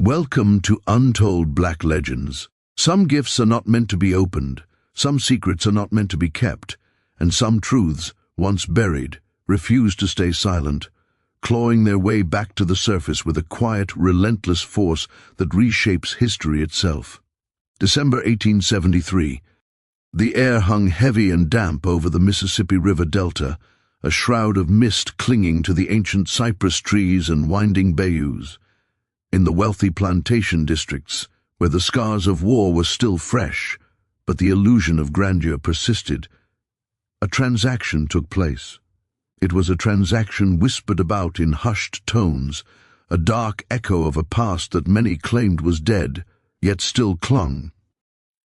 Welcome to Untold Black Legends. Some gifts are not meant to be opened, some secrets are not meant to be kept, and some truths, once buried, refuse to stay silent, clawing their way back to the surface with a quiet, relentless force that reshapes history itself. December 1873. The air hung heavy and damp over the Mississippi River Delta, a shroud of mist clinging to the ancient cypress trees and winding bayous. In the wealthy plantation districts, where the scars of war were still fresh, but the illusion of grandeur persisted, a transaction took place. It was a transaction whispered about in hushed tones, a dark echo of a past that many claimed was dead, yet still clung.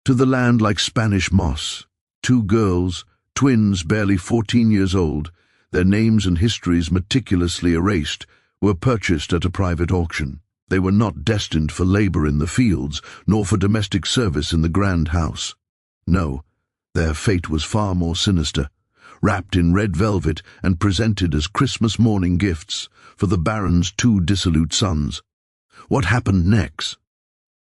To the land like Spanish moss, two girls, twins barely 14 years old, their names and histories meticulously erased, were purchased at a private auction. They were not destined for labor in the fields, nor for domestic service in the grand house. No, their fate was far more sinister, wrapped in red velvet and presented as Christmas morning gifts for the Baron's two dissolute sons. What happened next?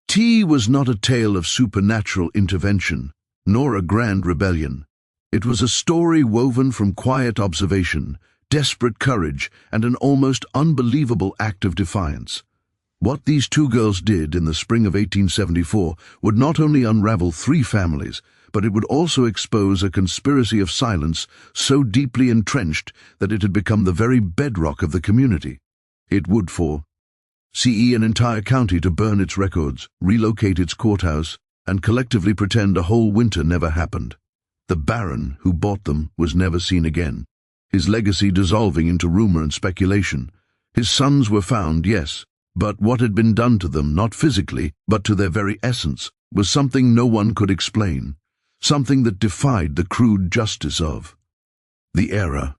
Tea was not a tale of supernatural intervention, nor a grand rebellion. It was a story woven from quiet observation, desperate courage, and an almost unbelievable act of defiance. What these two girls did in the spring of 1874 would not only unravel 3 families, but it would also expose a conspiracy of silence so deeply entrenched that it had become the very bedrock of the community. It would force an entire county to burn its records, relocate its courthouse, and collectively pretend a whole winter never happened. The Baron who bought them was never seen again, his legacy dissolving into rumor and speculation. His sons were found, yes, but what had been done to them, not physically, but to their very essence, was something no one could explain, something that defied the crude justice of the era.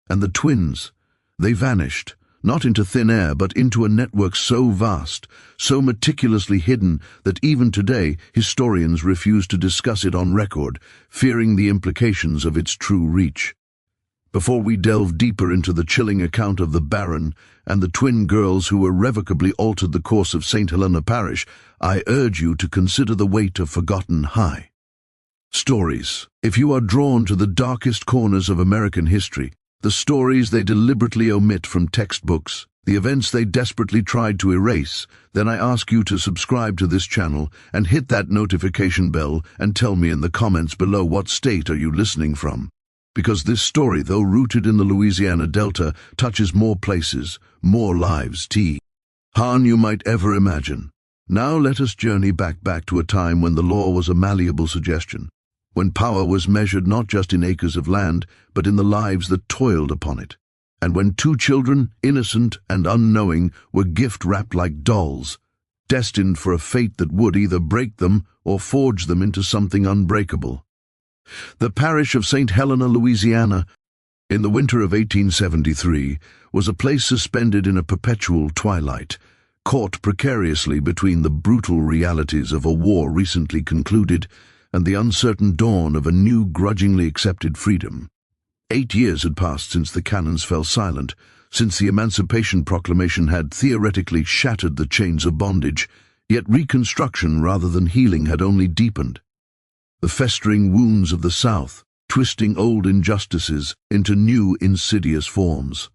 And the twins, they vanished, not into thin air, but into a network so vast, so meticulously hidden that even today historians refuse to discuss it on record, fearing the implications of its true reach. Before we delve deeper into the chilling account of the Baron and the twin girls who irrevocably altered the course of St. Helena Parish, I urge you to consider the weight of forgotten high stories. If you are drawn to the darkest corners of American history, the stories they deliberately omit from textbooks, the events they desperately tried to erase, then I ask you to subscribe to this channel and hit that notification bell and tell me in the comments below what state are you listening from. Because this story, though rooted in the Louisiana Delta, touches more places, more lives, than you might ever imagine. Now let us journey back to a time when the law was a malleable suggestion, when power was measured not just in acres of land, but in the lives that toiled upon it, and when 2 children, innocent and unknowing, were gift-wrapped like dolls, destined for a fate that would either break them or forge them into something unbreakable. The parish of St. Helena, Louisiana, in the winter of 1873, was a place suspended in a perpetual twilight, caught precariously between the brutal realities of a war recently concluded and the uncertain dawn of a new grudgingly accepted freedom. 8 years had passed since the cannons fell silent, since the Emancipation Proclamation had theoretically shattered the chains of bondage, yet reconstruction rather than healing had only deepened. The festering wounds of the South, twisting old injustices into new insidious forms.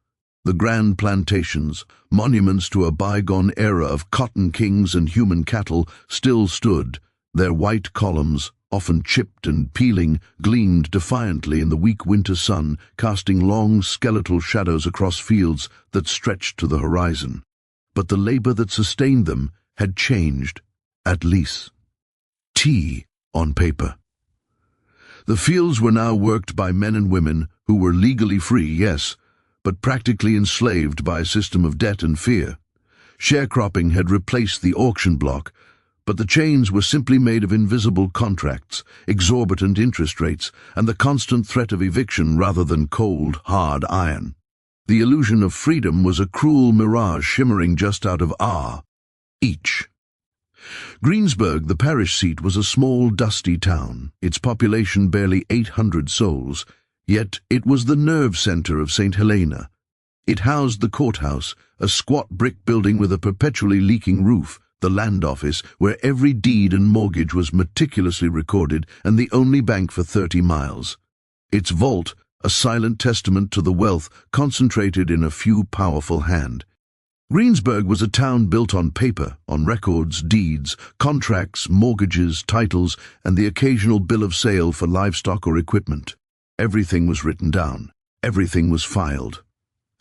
The grand plantations, monuments to a bygone era of cotton kings and human cattle, still stood. Their white columns, often chipped and peeling, gleamed defiantly in the weak winter sun, casting long skeletal shadows across fields that stretched to the horizon. But the labor that sustained them had changed, at least. On paper. The fields were now worked by men and women who were legally free, yes, but practically enslaved by a system of debt and fear. Sharecropping had replaced the auction block, but the chains were simply made of invisible contracts, exorbitant interest rates, and the constant threat of eviction rather than cold, hard iron. The illusion of freedom was a cruel mirage shimmering just out of each. Greensburg, the parish seat, was a small, dusty town, its population barely 800 souls, yet it was the nerve center of St. Helena. It housed the courthouse, a squat brick building with a perpetually leaking roof, the land office where every deed and mortgage was meticulously recorded and the only bank for 30 miles. Its vault, a silent testament to the wealth concentrated in a few powerful hands. Greensburg was a town built on paper, on records, deeds, contracts, mortgages, titles, and the occasional bill of sale for livestock or equipment. Everything was written down. Everything was filed.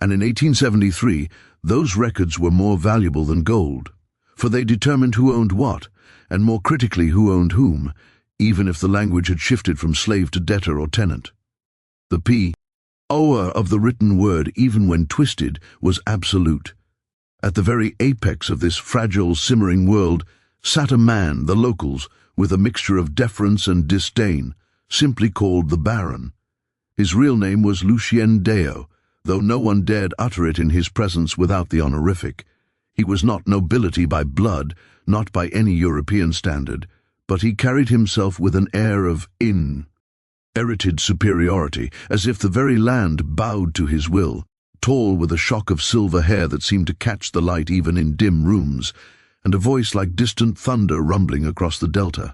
And in 1873, those records were more valuable than gold, for they determined who owned what, and more critically who owned whom, even if the language had shifted from slave to debtor or tenant. The power of the written word, even when twisted, was absolute. At the very apex of this fragile, simmering world sat a man, the locals, with a mixture of deference and disdain, simply called the Baron. His real name was Lucien Deo, though no one dared utter it in his presence without the honorific. He was not nobility by blood, not by any European standard, but he carried himself with an air of inherited superiority, as if the very land bowed to his will. Tall, with a shock of silver hair that seemed to catch the light even in dim rooms, and a voice like distant thunder rumbling across the delta.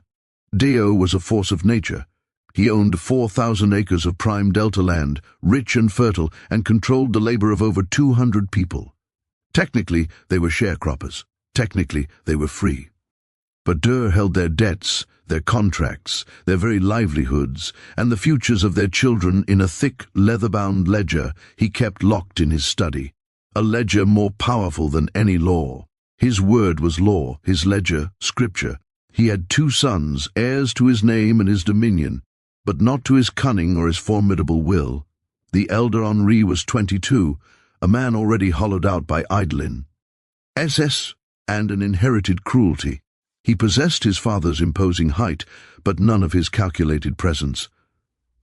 Deo was a force of nature. He owned 4,000 acres of prime delta land, rich and fertile, and controlled the labor of over 200 people. Technically, they were sharecroppers. Technically, they were free. But Deur held their debts, their contracts, their very livelihoods, and the futures of their children in a thick, leather-bound ledger he kept locked in his study, a ledger more powerful than any law. His word was law, his ledger, scripture. He had 2 sons, heirs to his name and his dominion, but not to his cunning or his formidable will. The elder Henri was 22, a man already hollowed out by idling, SS, and an inherited cruelty. He possessed his father's imposing height, but none of his calculated presence.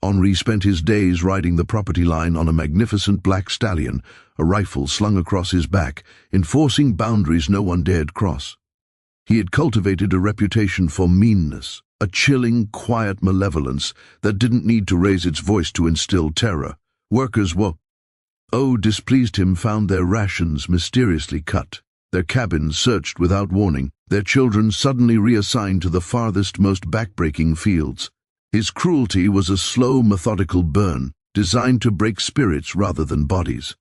Henri spent his days riding the property line on a magnificent black stallion, a rifle slung across his back, enforcing boundaries no one dared cross. He had cultivated a reputation for meanness, a chilling, quiet malevolence that didn't need to raise its voice to instill terror. Workers displeased him, found their rations mysteriously cut, their cabins searched without warning, their children suddenly reassigned to the farthest, most backbreaking fields. His cruelty was a slow, methodical burn, designed to break spirits rather than bodies.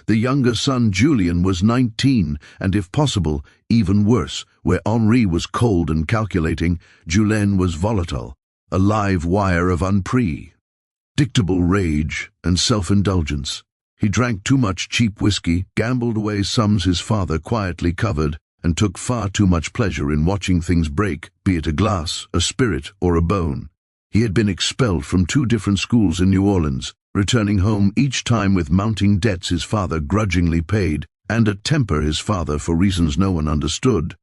The younger son, Julien, was 19, and if possible, even worse. Where Henri was cold and calculating, Julien was volatile, a live wire of unpredictable rage and self-indulgence. He drank too much cheap whiskey, gambled away sums his father quietly covered, and took far too much pleasure in watching things break, be it a glass, a spirit, or a bone. He had been expelled from 2 different schools in New Orleans, returning home each time with mounting debts his father grudgingly paid, and a temper his father, for reasons no one understood,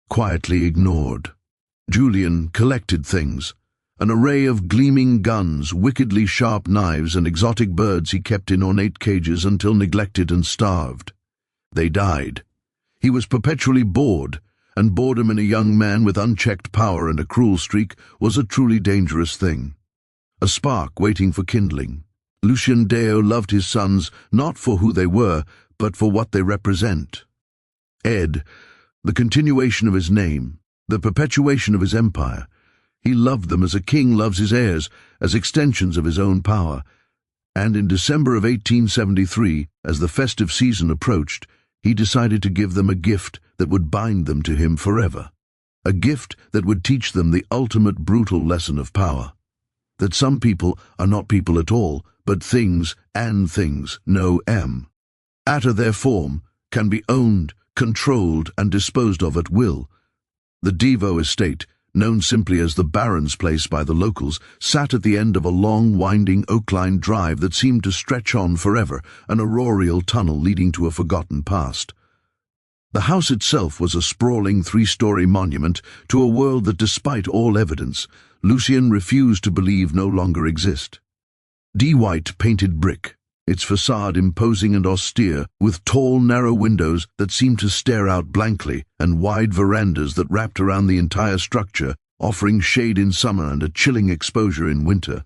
quietly ignored. Julien collected things. An array of gleaming guns, wickedly sharp knives, and exotic birds he kept in ornate cages until neglected and starved. They died. He was perpetually bored, and boredom in a young man with unchecked power and a cruel streak was a truly dangerous thing. A spark waiting for kindling. Lucien Deo loved his sons not for who they were, but for what they represent. Ed, the continuation of his name, the perpetuation of his empire. He loved them as a king loves his heirs, as extensions of his own power. And in December of 1873, as the festive season approached, he decided to give them a gift that would bind them to him forever. A gift that would teach them the ultimate brutal lesson of power. That some people are not people at all, but things, and things, no M. After their form, can be owned, controlled, and disposed of at will. The Devo estate, known simply as the Baron's Place by the locals, sat at the end of a long, winding, oak-lined drive that seemed to stretch on forever, an auroral tunnel leading to a forgotten past. The house itself was a sprawling 3-story monument to a world that, despite all evidence, Lucien refused to believe no longer exist. D-white painted brick, its facade imposing and austere, with tall, narrow windows that seemed to stare out blankly, and wide verandas that wrapped around the entire structure, offering shade in summer and a chilling exposure in winter.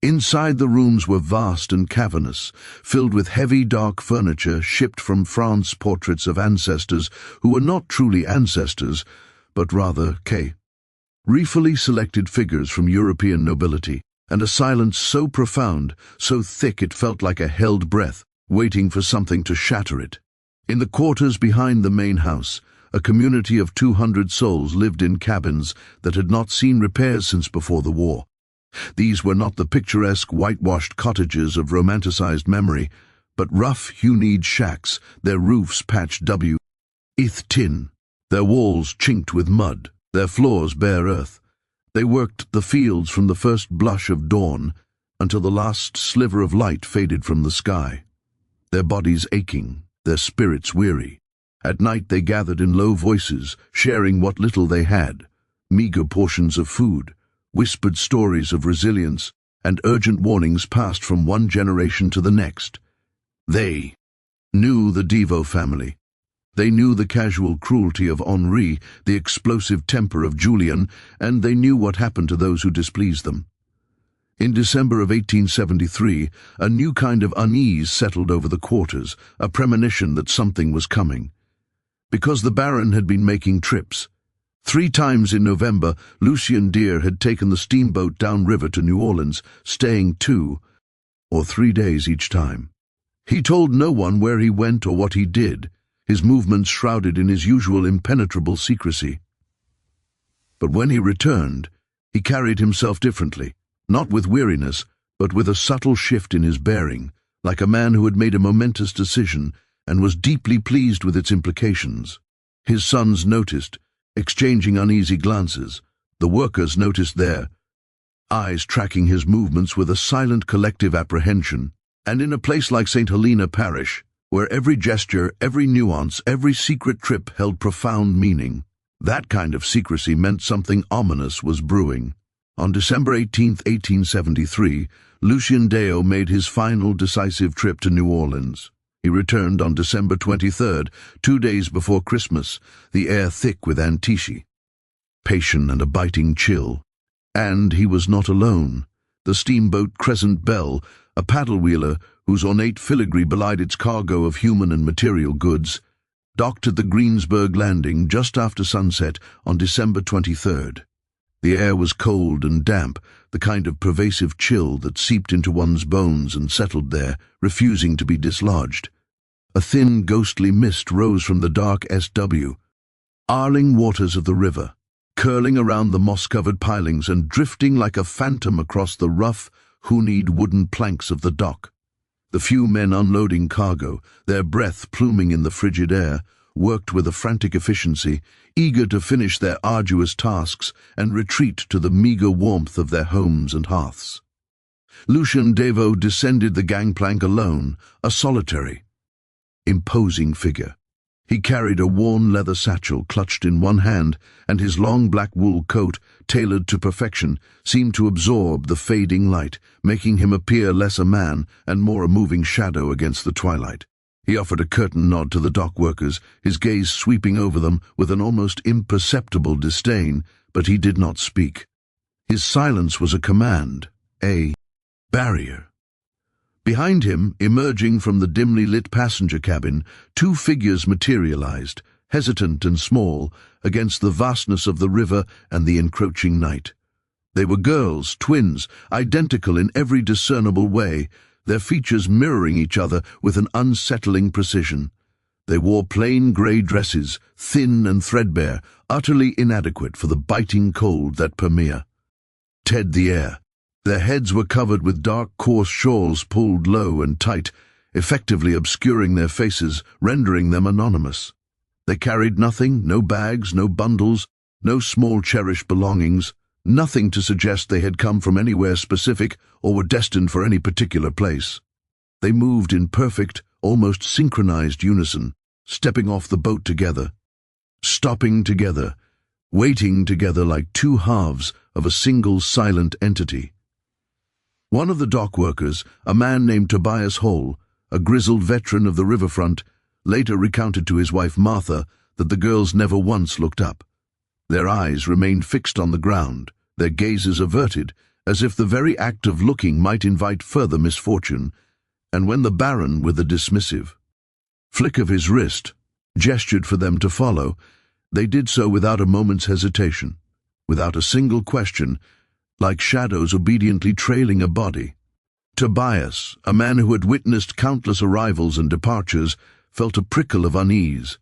Inside the rooms were vast and cavernous, filled with heavy dark furniture shipped from France, portraits of ancestors who were not truly ancestors, but rather carefully selected figures from European nobility, and a silence so profound, so thick it felt like a held breath, waiting for something to shatter it. In the quarters behind the main house, a community of 200 souls lived in cabins that had not seen repairs since before the war. These were not the picturesque, whitewashed cottages of romanticized memory, but rough, hewn shacks, their roofs patched with tin, their walls chinked with mud, their floors bare earth. They worked the fields from the first blush of dawn until the last sliver of light faded from the sky. Their bodies aching, their spirits weary. At night they gathered in low voices, sharing what little they had, meager portions of food, whispered stories of resilience, and urgent warnings passed from one generation to the next. They knew the Devo family. They knew the casual cruelty of Henri, the explosive temper of Julian, and they knew what happened to those who displeased them. In December of 1873, a new kind of unease settled over the quarters, a premonition that something was coming. Because the Baron had been making trips. 3 times in November, Lucien Deer had taken the steamboat downriver to New Orleans, staying 2 or 3 days each time. He told no one where he went or what he did, his movements shrouded in his usual impenetrable secrecy. But when he returned, he carried himself differently, not with weariness, but with a subtle shift in his bearing, like a man who had made a momentous decision and was deeply pleased with its implications. His sons noticed, exchanging uneasy glances. The workers noticed their eyes tracking his movements with a silent collective apprehension. And in a place like St. Helena Parish, where every gesture, every nuance, every secret trip held profound meaning, that kind of secrecy meant something ominous was brewing. On December 18, 1873, Lucien Deo made his final decisive trip to New Orleans. He returned on December 23rd, 2 days before Christmas, the air thick with antiche, passion and a biting chill. And he was not alone. The steamboat Crescent Belle, a paddle-wheeler whose ornate filigree belied its cargo of human and material goods, docked at the Greensburg landing just after sunset on December 23rd. The air was cold and damp, the kind of pervasive chill that seeped into one's bones and settled there, refusing to be dislodged. A thin, ghostly mist rose from the dark arling waters of the river, curling around the moss-covered pilings and drifting like a phantom across the rough, hoonied wooden planks of the dock. The few men unloading cargo, their breath pluming in the frigid air, worked with a frantic efficiency, eager to finish their arduous tasks and retreat to the meager warmth of their homes and hearths. Lucien Devo descended the gangplank alone, a solitary, imposing figure. He carried a worn leather satchel clutched in one hand, and his long black wool coat, tailored to perfection, seemed to absorb the fading light, making him appear less a man and more a moving shadow against the twilight. He offered a curtain nod to the dock workers, his gaze sweeping over them with an almost imperceptible disdain, but he did not speak. His silence was a command, a barrier. Behind him, emerging from the dimly lit passenger cabin, 2 figures materialized, hesitant and small, against the vastness of the river and the encroaching night. They were girls, twins, identical in every discernible way, their features mirroring each other with an unsettling precision. They wore plain grey dresses, thin and threadbare, utterly inadequate for the biting cold that permeated the air. Their heads were covered with dark, coarse shawls pulled low and tight, effectively obscuring their faces, rendering them anonymous. They carried nothing, no bags, no bundles, no small cherished belongings, nothing to suggest they had come from anywhere specific or were destined for any particular place. They moved in perfect, almost synchronized unison, stepping off the boat together, stopping together, waiting together like 2 halves of a single silent entity. One of the dock workers, a man named Tobias Hall, a grizzled veteran of the riverfront, later recounted to his wife Martha that the girls never once looked up. Their eyes remained fixed on the ground, their gazes averted, as if the very act of looking might invite further misfortune, and when the Baron, with a dismissive flick of his wrist, gestured for them to follow, they did so without a moment's hesitation, without a single question, like shadows obediently trailing a body. Tobias, a man who had witnessed countless arrivals and departures, felt a prickle of unease.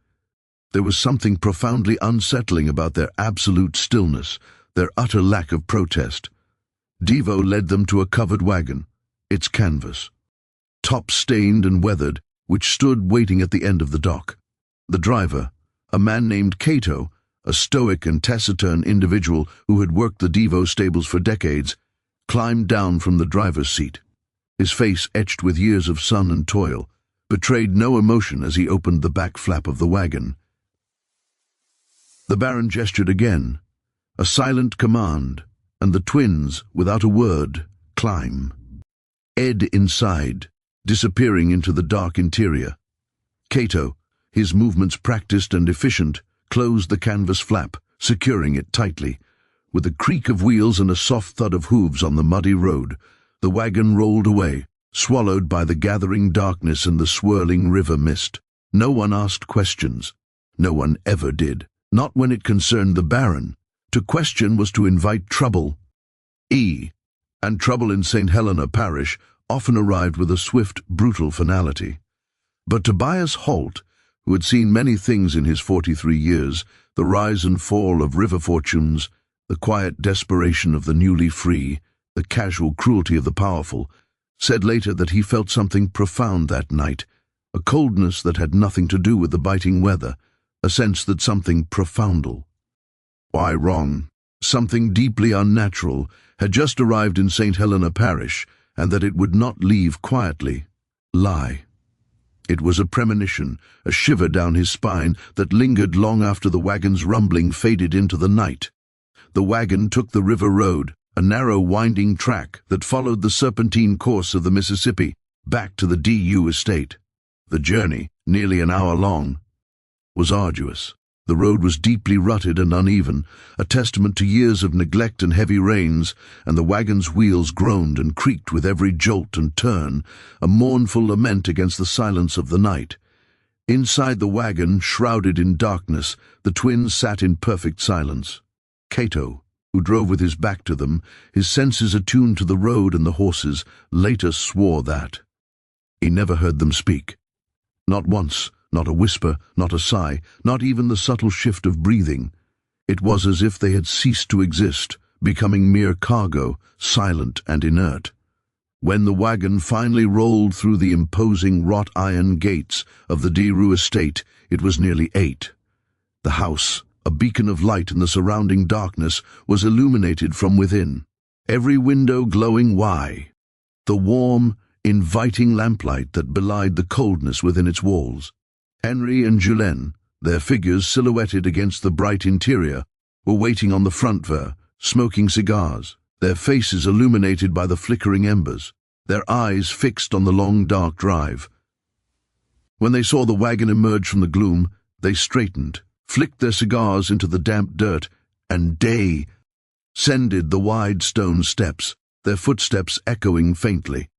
There was something profoundly unsettling about their absolute stillness, their utter lack of protest. Devo led them to a covered wagon, its canvas, top-stained and weathered, which stood waiting at the end of the dock. The driver, a man named Cato, a stoic and taciturn individual who had worked the Devo stables for decades, climbed down from the driver's seat. His face, etched with years of sun and toil, betrayed no emotion as he opened the back flap of the wagon. The Baron gestured again, a silent command, and the twins, without a word, climb. Ed inside, disappearing into the dark interior. Cato, his movements practiced and efficient, closed the canvas flap, securing it tightly. With a creak of wheels and a soft thud of hooves on the muddy road, the wagon rolled away, swallowed by the gathering darkness and the swirling river mist. No one asked questions. No one ever did. Not when it concerned the Baron. To question was to invite trouble. And trouble in St. Helena Parish often arrived with a swift, brutal finality. But Tobias Holt, who had seen many things in his 43 years, the rise and fall of river fortunes, the quiet desperation of the newly free, the casual cruelty of the powerful, said later that he felt something profound that night, a coldness that had nothing to do with the biting weather, a sense that something profoundal. Why wrong? Something deeply unnatural had just arrived in St. Helena Parish, and that it would not leave quietly. Lie. It was a premonition, a shiver down his spine that lingered long after the wagon's rumbling faded into the night. The wagon took the river road, a narrow winding track that followed the serpentine course of the Mississippi, back to the DU estate. The journey, nearly an hour long, was arduous. The road was deeply rutted and uneven, a testament to years of neglect and heavy rains, and the wagon's wheels groaned and creaked with every jolt and turn, a mournful lament against the silence of the night. Inside the wagon, shrouded in darkness, the twins sat in perfect silence. Cato, who drove with his back to them, his senses attuned to the road and the horses, later swore that he never heard them speak. Not once. Not a whisper, not a sigh, not even the subtle shift of breathing. It was as if they had ceased to exist, becoming mere cargo, silent and inert. When the wagon finally rolled through the imposing wrought iron gates of the Deru estate, it was nearly 8. The house, a beacon of light in the surrounding darkness, was illuminated from within, every window glowing wide. The warm, inviting lamplight that belied the coldness within its walls. Henry and Julien, their figures silhouetted against the bright interior, were waiting on the front ver, smoking cigars, their faces illuminated by the flickering embers, their eyes fixed on the long dark drive. When they saw the wagon emerge from the gloom, they straightened, flicked their cigars into the damp dirt, and descended the wide stone steps, their footsteps echoing faintly.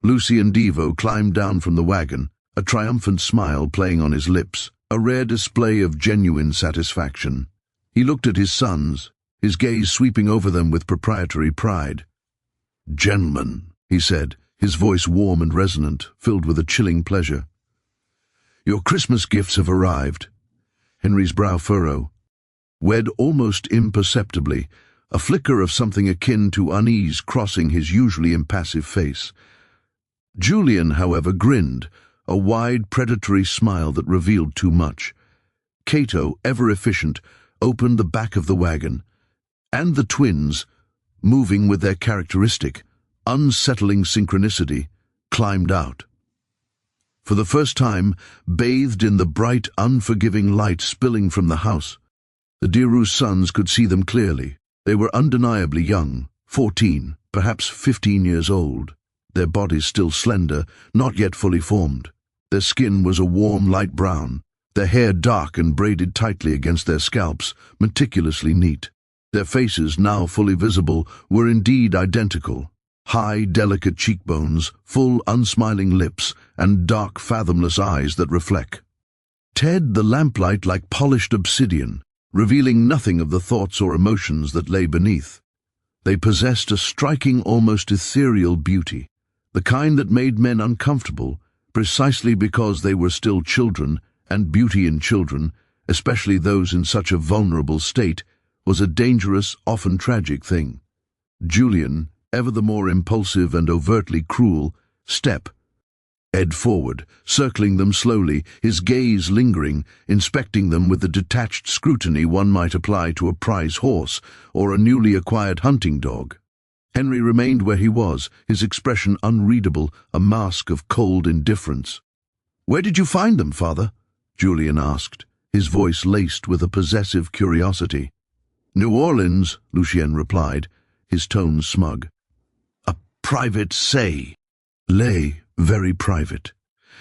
Lucy and Devo climbed down from the wagon, a triumphant smile playing on his lips, a rare display of genuine satisfaction. He looked at his sons, his gaze sweeping over them with proprietary pride. "Gentlemen," he said, his voice warm and resonant, filled with a chilling pleasure. "Your Christmas gifts have arrived." Henry's brow furrowed, wed almost imperceptibly, a flicker of something akin to unease crossing his usually impassive face. Julien, however, grinned, a wide, predatory smile that revealed too much. Cato, ever efficient, opened the back of the wagon, and the twins, moving with their characteristic, unsettling synchronicity, climbed out. For the first time, bathed in the bright, unforgiving light spilling from the house, the Deru's sons could see them clearly. They were undeniably young, 14, perhaps 15 years old, their bodies still slender, not yet fully formed. Their skin was a warm light brown, their hair dark and braided tightly against their scalps, meticulously neat. Their faces, now fully visible, were indeed identical. High, delicate cheekbones, full, unsmiling lips, and dark, fathomless eyes that reflect. Ted, the lamplight like polished obsidian, revealing nothing of the thoughts or emotions that lay beneath. They possessed a striking, almost ethereal beauty, the kind that made men uncomfortable, precisely because they were still children, and beauty in children, especially those in such a vulnerable state, was a dangerous, often tragic thing. Julian, ever the more impulsive and overtly cruel, edged forward, circling them slowly, his gaze lingering, inspecting them with the detached scrutiny one might apply to a prize horse or a newly acquired hunting dog. Henry remained where he was, his expression unreadable, a mask of cold indifference. "Where did you find them, father?" Julian asked, his voice laced with a possessive curiosity. "New Orleans," Lucien replied, his tone smug. "A private say. Lay, very private.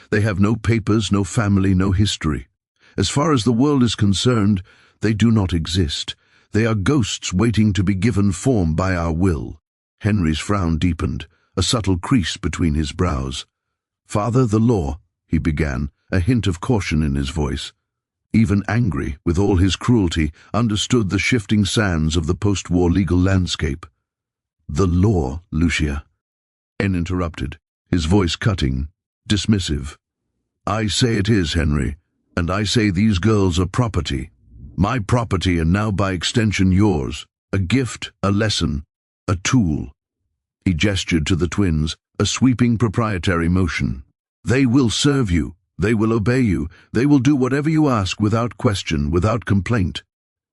They have no papers, no family, no history. As far as the world is concerned, they do not exist. They are ghosts waiting to be given form by our will." Henry's frown deepened, a subtle crease between his brows. "Father, the law," he began, a hint of caution in his voice. Even angry, with all his cruelty, understood the shifting sands of the post-war legal landscape. "The law, Lucia," N interrupted, his voice cutting, dismissive. "I say it is, Henry, and I say these girls are property. My property, and now by extension yours. A gift, a lesson, a tool." He gestured to the twins, a sweeping proprietary motion. "They will serve you. They will obey you. They will do whatever you ask without question, without complaint.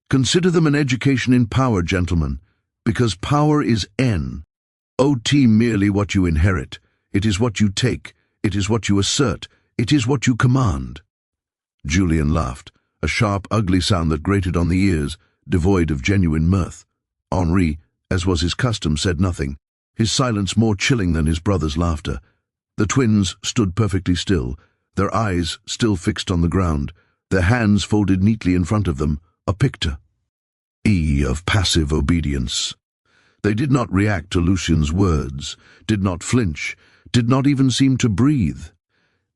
Consider them an education in power, gentlemen, because power is not merely what you inherit. It is what you take. It is what you assert. It is what you command." Julian laughed, a sharp, ugly sound that grated on the ears, devoid of genuine mirth. Henri, as was his custom, said nothing, his silence more chilling than his brother's laughter. The twins stood perfectly still, their eyes still fixed on the ground, their hands folded neatly in front of them, a picture of passive obedience. They did not react to Lucien's words, did not flinch, did not even seem to breathe.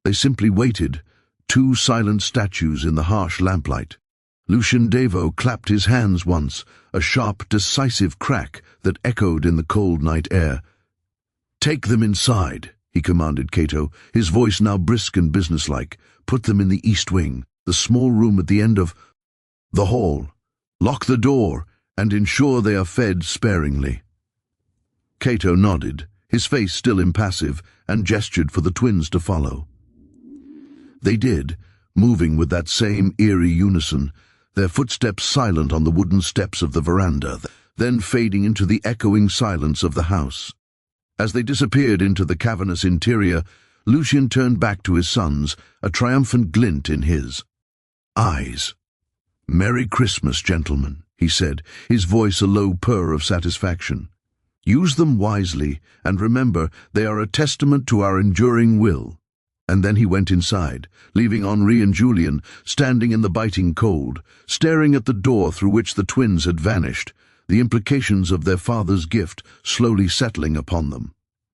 They simply waited, two silent statues in the harsh lamplight. Lucien Deveau clapped his hands once, a sharp, decisive crack that echoed in the cold night air. "Take them inside," he commanded Cato, his voice now brisk and businesslike. "Put them in the east wing, the small room at the end of the hall. Lock the door, and ensure they are fed sparingly." Cato nodded, his face still impassive, and gestured for the twins to follow. They did, moving with that same eerie unison, their footsteps silent on the wooden steps of the veranda, then fading into the echoing silence of the house. As they disappeared into the cavernous interior, Lucien turned back to his sons, a triumphant glint in his eyes. "Merry Christmas, gentlemen," he said, his voice a low purr of satisfaction. "Use them wisely, and remember, they are a testament to our enduring will." And then he went inside, leaving Henri and Julian standing in the biting cold, staring at the door through which the twins had vanished, the implications of their father's gift slowly settling upon them.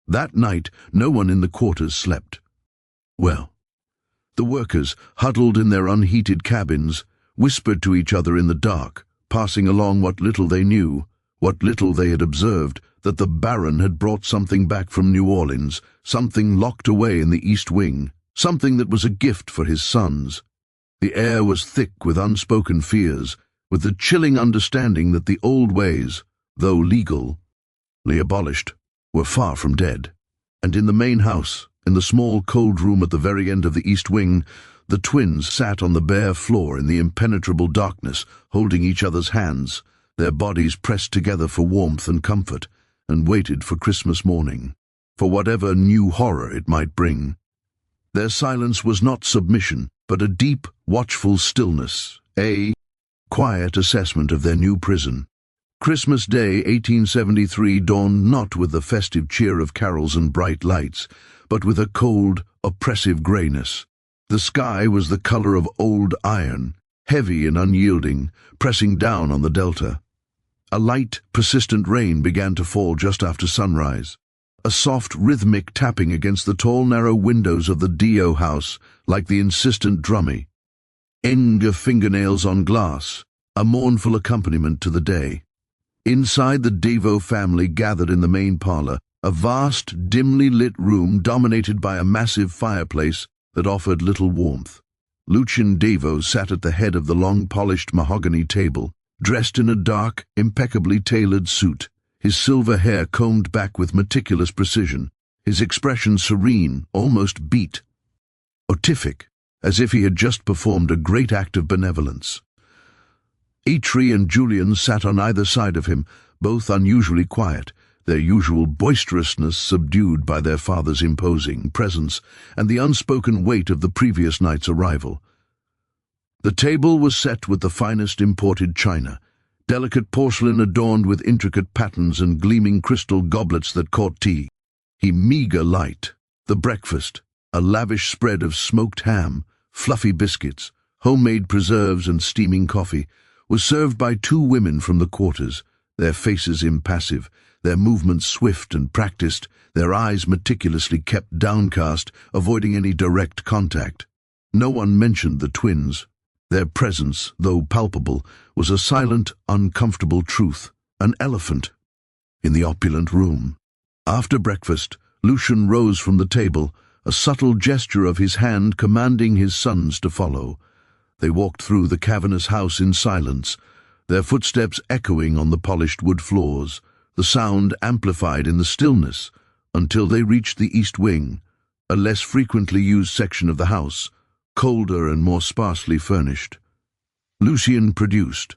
That night, no one in the quarters slept. Well, the workers, huddled in their unheated cabins, whispered to each other in the dark, passing along what little they knew, what little they had observed, that the Baron had brought something back from New Orleans, something locked away in the East Wing, something that was a gift for his sons. The air was thick with unspoken fears, with the chilling understanding that the old ways, though legally abolished, were far from dead. And in the main house, in the small cold room at the very end of the East Wing, the twins sat on the bare floor in the impenetrable darkness, holding each other's hands, their bodies pressed together for warmth and comfort, and waited for Christmas morning, for whatever new horror it might bring. Their silence was not submission, but a deep, watchful stillness, a quiet assessment of their new prison. Christmas Day 1873 dawned not with the festive cheer of carols and bright lights, but with a cold, oppressive grayness. The sky was the color of old iron, heavy and unyielding, pressing down on the delta. A light, persistent rain began to fall just after sunrise. A soft, rhythmic tapping against the tall, narrow windows of the Dio house, like the insistent drumming. Enge fingernails on glass, a mournful accompaniment to the day. Inside, the Devo family gathered in the main parlor, a vast, dimly lit room dominated by a massive fireplace that offered little warmth. Lucien Devo sat at the head of the long, polished mahogany table, dressed in a dark, impeccably tailored suit, his silver hair combed back with meticulous precision, his expression serene, almost beatific, as if he had just performed a great act of benevolence. Eitri and Julian sat on either side of him, both unusually quiet, their usual boisterousness subdued by their father's imposing presence and the unspoken weight of the previous night's arrival. The table was set with the finest imported china, delicate porcelain adorned with intricate patterns and gleaming crystal goblets that caught tea. Meager light. The breakfast, a lavish spread of smoked ham, fluffy biscuits, homemade preserves and steaming coffee, was served by two women from the quarters, their faces impassive, their movements swift and practiced, their eyes meticulously kept downcast, avoiding any direct contact. No one mentioned the twins. Their presence, though palpable, was a silent, uncomfortable truth, an elephant in the opulent room. After breakfast, Lucien rose from the table, a subtle gesture of his hand commanding his sons to follow. They walked through the cavernous house in silence, their footsteps echoing on the polished wood floors, the sound amplified in the stillness, until they reached the east wing, a less frequently used section of the house, colder and more sparsely furnished. Lucien produced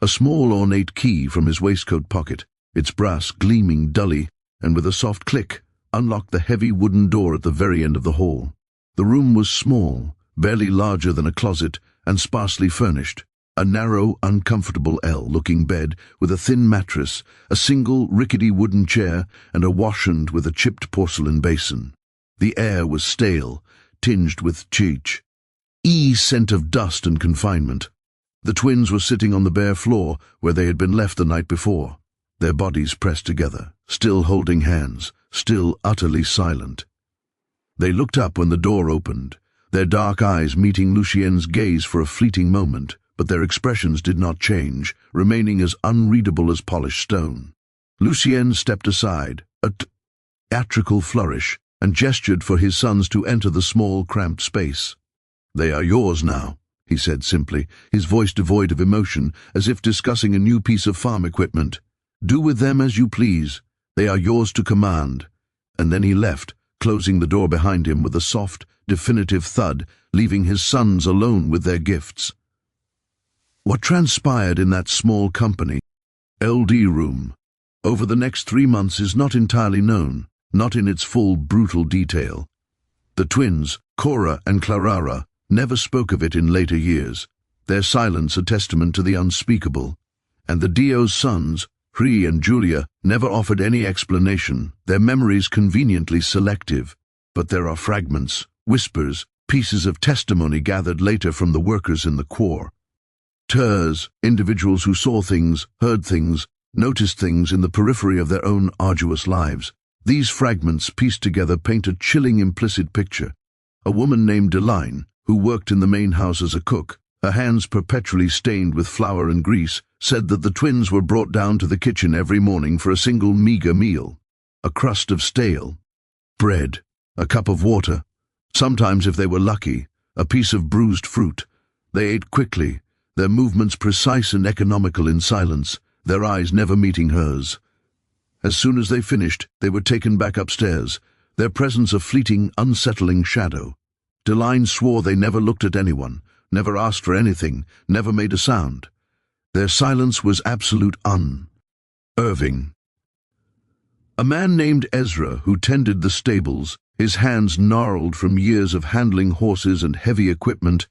a small ornate key from his waistcoat pocket, its brass gleaming dully, and with a soft click, unlocked the heavy wooden door at the very end of the hall. The room was small, barely larger than a closet, and sparsely furnished. A narrow, uncomfortable L-looking bed with a thin mattress, a single rickety wooden chair, and a washhand with a chipped porcelain basin. The air was stale, tinged with scent of dust and confinement. The twins were sitting on the bare floor where they had been left the night before, their bodies pressed together, still holding hands, still utterly silent. They looked up when the door opened, their dark eyes meeting Lucien's gaze for a fleeting moment, but their expressions did not change, remaining as unreadable as polished stone. Lucien stepped aside, a theatrical flourish, and gestured for his sons to enter the small, cramped space. "They are yours now," he said simply, his voice devoid of emotion, as if discussing a new piece of farm equipment. "Do with them as you please. They are yours to command." And then he left, closing the door behind him with a soft, definitive thud, leaving his sons alone with their gifts. What transpired in that small company, LD room, over the next 3 months is not entirely known, not in its full, brutal detail. The twins, Cora and Clara, never spoke of it in later years, their silence a testament to the unspeakable, and the Dio's sons, Hri and Julia, never offered any explanation, their memories conveniently selective, but there are fragments, whispers, pieces of testimony gathered later from the workers in the core. Ters, individuals who saw things, heard things, noticed things in the periphery of their own arduous lives. These fragments pieced together paint a chilling implicit picture. A woman named Deline, who worked in the main house as a cook, her hands perpetually stained with flour and grease, said that the twins were brought down to the kitchen every morning for a single meager meal. A crust of stale bread, a cup of water, sometimes, if they were lucky, a piece of bruised fruit. They ate quickly, their movements precise and economical in silence, their eyes never meeting hers. As soon as they finished, they were taken back upstairs, their presence a fleeting, unsettling shadow. Deline swore they never looked at anyone, never asked for anything, never made a sound. Their silence was absolute Irving. A man named Ezra, who tended the stables, his hands gnarled from years of handling horses and heavy equipment,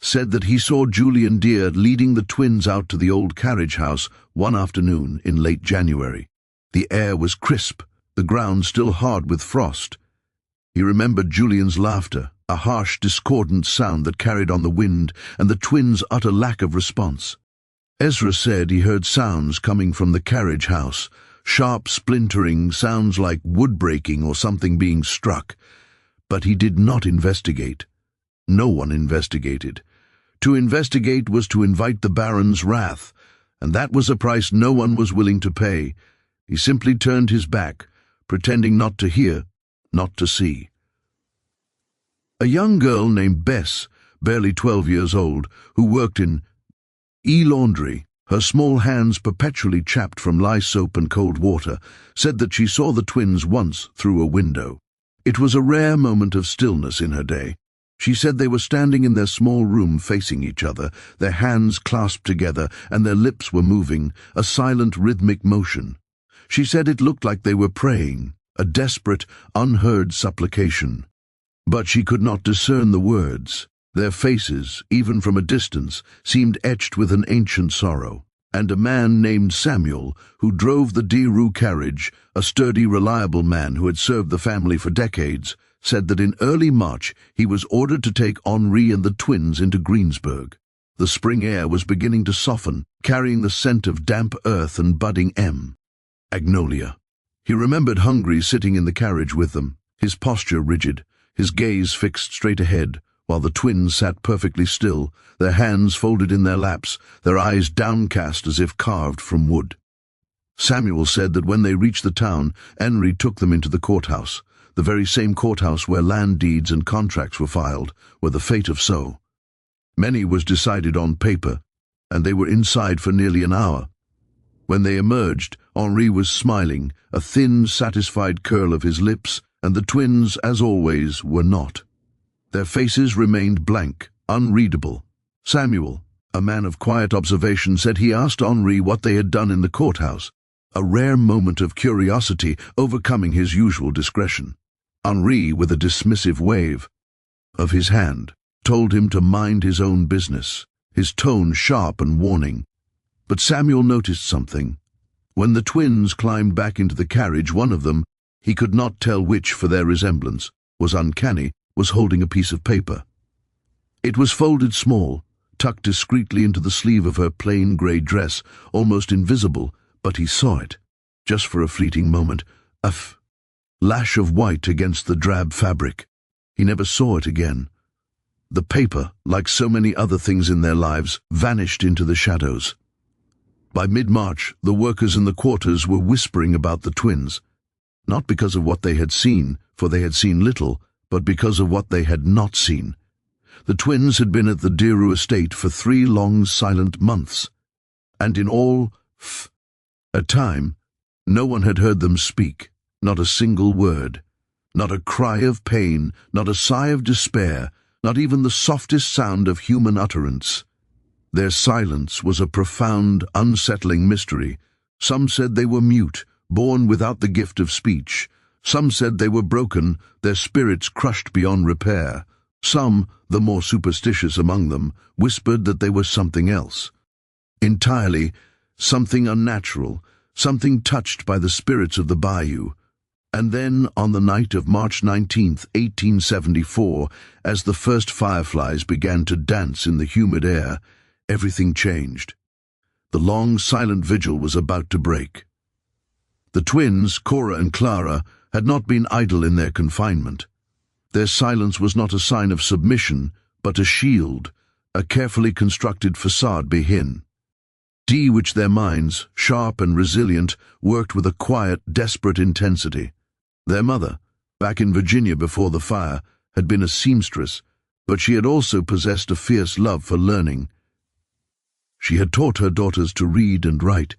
said that he saw Julian Deere leading the twins out to the old carriage house one afternoon in late January. The air was crisp, the ground still hard with frost. He remembered Julian's laughter, a harsh, discordant sound that carried on the wind, and the twins' utter lack of response. Ezra said he heard sounds coming from the carriage house, sharp splintering sounds like wood breaking or something being struck. But he did not investigate. No one investigated. To investigate was to invite the Baron's wrath, and that was a price no one was willing to pay. He simply turned his back, pretending not to hear, not to see. A young girl named Bess, barely 12 years old, who worked in laundry, her small hands perpetually chapped from lye soap and cold water, said that she saw the twins once through a window. It was a rare moment of stillness in her day. She said they were standing in their small room facing each other, their hands clasped together and their lips were moving, a silent rhythmic motion. She said it looked like they were praying, a desperate, unheard supplication. But she could not discern the words. Their faces, even from a distance, seemed etched with an ancient sorrow. And a man named Samuel, who drove the Deeroo carriage, a sturdy, reliable man who had served the family for decades, said that in early March he was ordered to take Henri and the twins into Greensburg. The spring air was beginning to soften, carrying the scent of damp earth and budding agnolia. He remembered Hungry sitting in the carriage with them, his posture rigid, his gaze fixed straight ahead, while the twins sat perfectly still, their hands folded in their laps, their eyes downcast as if carved from wood. Samuel said that when they reached the town, Henri took them into the courthouse, the very same courthouse where land deeds and contracts were filed, where the fate of so many was decided on paper, and they were inside for nearly an hour. When they emerged, Henri was smiling, a thin, satisfied curl of his lips, and the twins, as always, were not. Their faces remained blank, unreadable. Samuel, a man of quiet observation, said he asked Henri what they had done in the courthouse, a rare moment of curiosity overcoming his usual discretion. Henri, with a dismissive wave of his hand, told him to mind his own business, his tone sharp and warning. But Samuel noticed something. When the twins climbed back into the carriage, one of them, he could not tell which for their resemblance, was uncanny, was holding a piece of paper. It was folded small, tucked discreetly into the sleeve of her plain grey dress, almost invisible, but he saw it, just for a fleeting moment, a lash of white against the drab fabric. He never saw it again. The paper, like so many other things in their lives, vanished into the shadows. By mid-March, the workers in the quarters were whispering about the twins, not because of what they had seen, for they had seen little, but because of what they had not seen. The twins had been at the Deeroo estate for 3 long silent months, and in all a time, no one had heard them speak, not a single word, not a cry of pain, not a sigh of despair, not even the softest sound of human utterance. Their silence was a profound, unsettling mystery. Some said they were mute, born without the gift of speech. Some said they were broken, their spirits crushed beyond repair. Some, the more superstitious among them, whispered that they were something else. Entirely, something unnatural, something touched by the spirits of the bayou. And then, on the night of March 19th, 1874, as the first fireflies began to dance in the humid air, everything changed. The long, silent vigil was about to break. The twins, Cora and Clara, had not been idle in their confinement. Their silence was not a sign of submission, but a shield, a carefully constructed facade behind which their minds, sharp and resilient, worked with a quiet, desperate intensity. Their mother, back in Virginia before the fire, had been a seamstress, but she had also possessed a fierce love for learning. She had taught her daughters to read and write,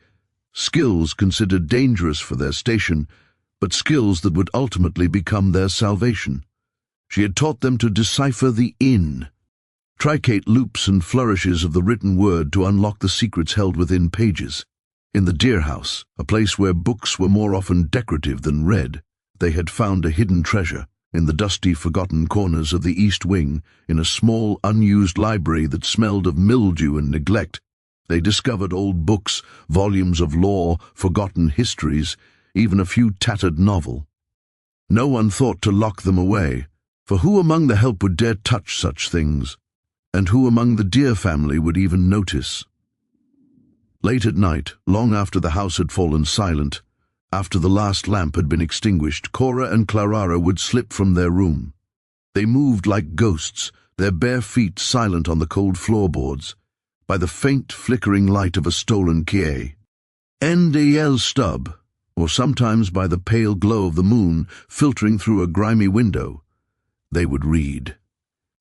skills considered dangerous for their station, but skills that would ultimately become their salvation. She had taught them to decipher the intricate loops and flourishes of the written word to unlock the secrets held within pages. In the Deer House, a place where books were more often decorative than read, they had found a hidden treasure. In the dusty, forgotten corners of the East Wing, in a small, unused library that smelled of mildew and neglect, they discovered old books, volumes of law, forgotten histories, even a few tattered novels. No one thought to lock them away, for who among the help would dare touch such things? And who among the Deer family would even notice? Late at night, long after the house had fallen silent, after the last lamp had been extinguished, Cora and Clara would slip from their room. They moved like ghosts, their bare feet silent on the cold floorboards, by the faint flickering light of a stolen key. NDL stub, or sometimes by the pale glow of the moon filtering through a grimy window. They would read.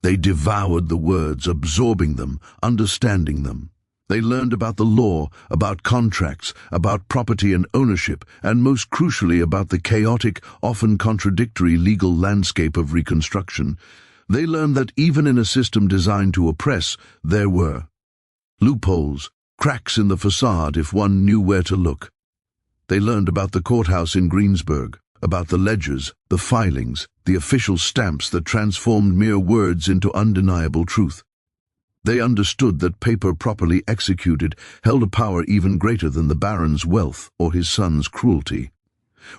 They devoured the words, absorbing them, understanding them. They learned about the law, about contracts, about property and ownership, and most crucially about the chaotic, often contradictory legal landscape of Reconstruction. They learned that even in a system designed to oppress, there were loopholes, cracks in the facade if one knew where to look. They learned about the courthouse in Greensburg, about the ledgers, the filings, the official stamps that transformed mere words into undeniable truth. They understood that paper properly executed held a power even greater than the Baron's wealth or his son's cruelty.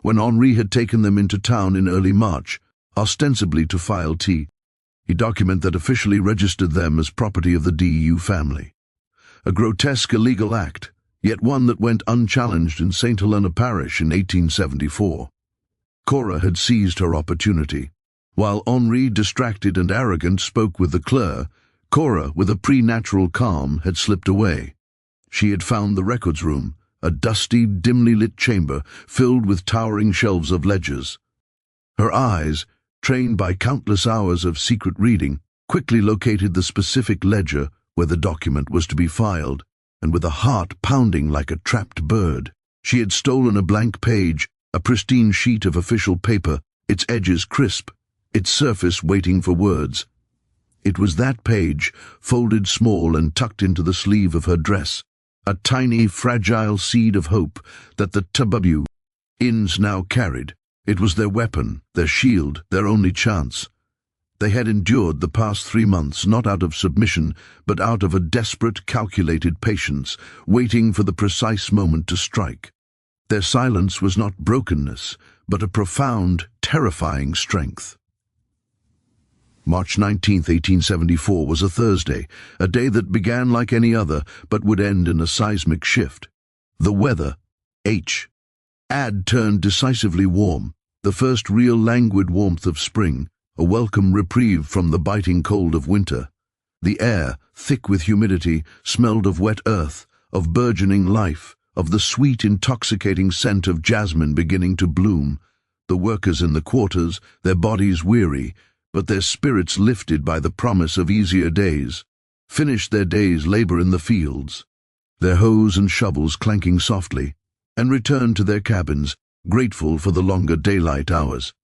When Henri had taken them into town in early March, ostensibly to file tea, he documented that officially registered them as property of the DU family. A grotesque illegal act, yet one that went unchallenged in St. Helena Parish in 1874. Cora had seized her opportunity. While Henri, distracted and arrogant, spoke with the clerk, Cora, with a preternatural calm, had slipped away. She had found the records room, a dusty, dimly lit chamber filled with towering shelves of ledgers. Her eyes, trained by countless hours of secret reading, quickly located the specific ledger where the document was to be filed, and with a heart pounding like a trapped bird, she had stolen a blank page, a pristine sheet of official paper, its edges crisp, its surface waiting for words. It was that page, folded small and tucked into the sleeve of her dress, a tiny, fragile seed of hope that the TWINS now carried. It was their weapon, their shield, their only chance. They had endured the past 3 months not out of submission, but out of a desperate, calculated patience, waiting for the precise moment to strike. Their silence was not brokenness, but a profound, terrifying strength. March 19, 1874 was a Thursday, a day that began like any other, but would end in a seismic shift. The weather, had turned decisively warm, the first real languid warmth of spring, a welcome reprieve from the biting cold of winter. The air, thick with humidity, smelled of wet earth, of burgeoning life, of the sweet, intoxicating scent of jasmine beginning to bloom. The workers in the quarters, their bodies weary, but their spirits lifted by the promise of easier days, finished their day's labor in the fields, their hoes and shovels clanking softly, and returned to their cabins, grateful for the longer daylight hours.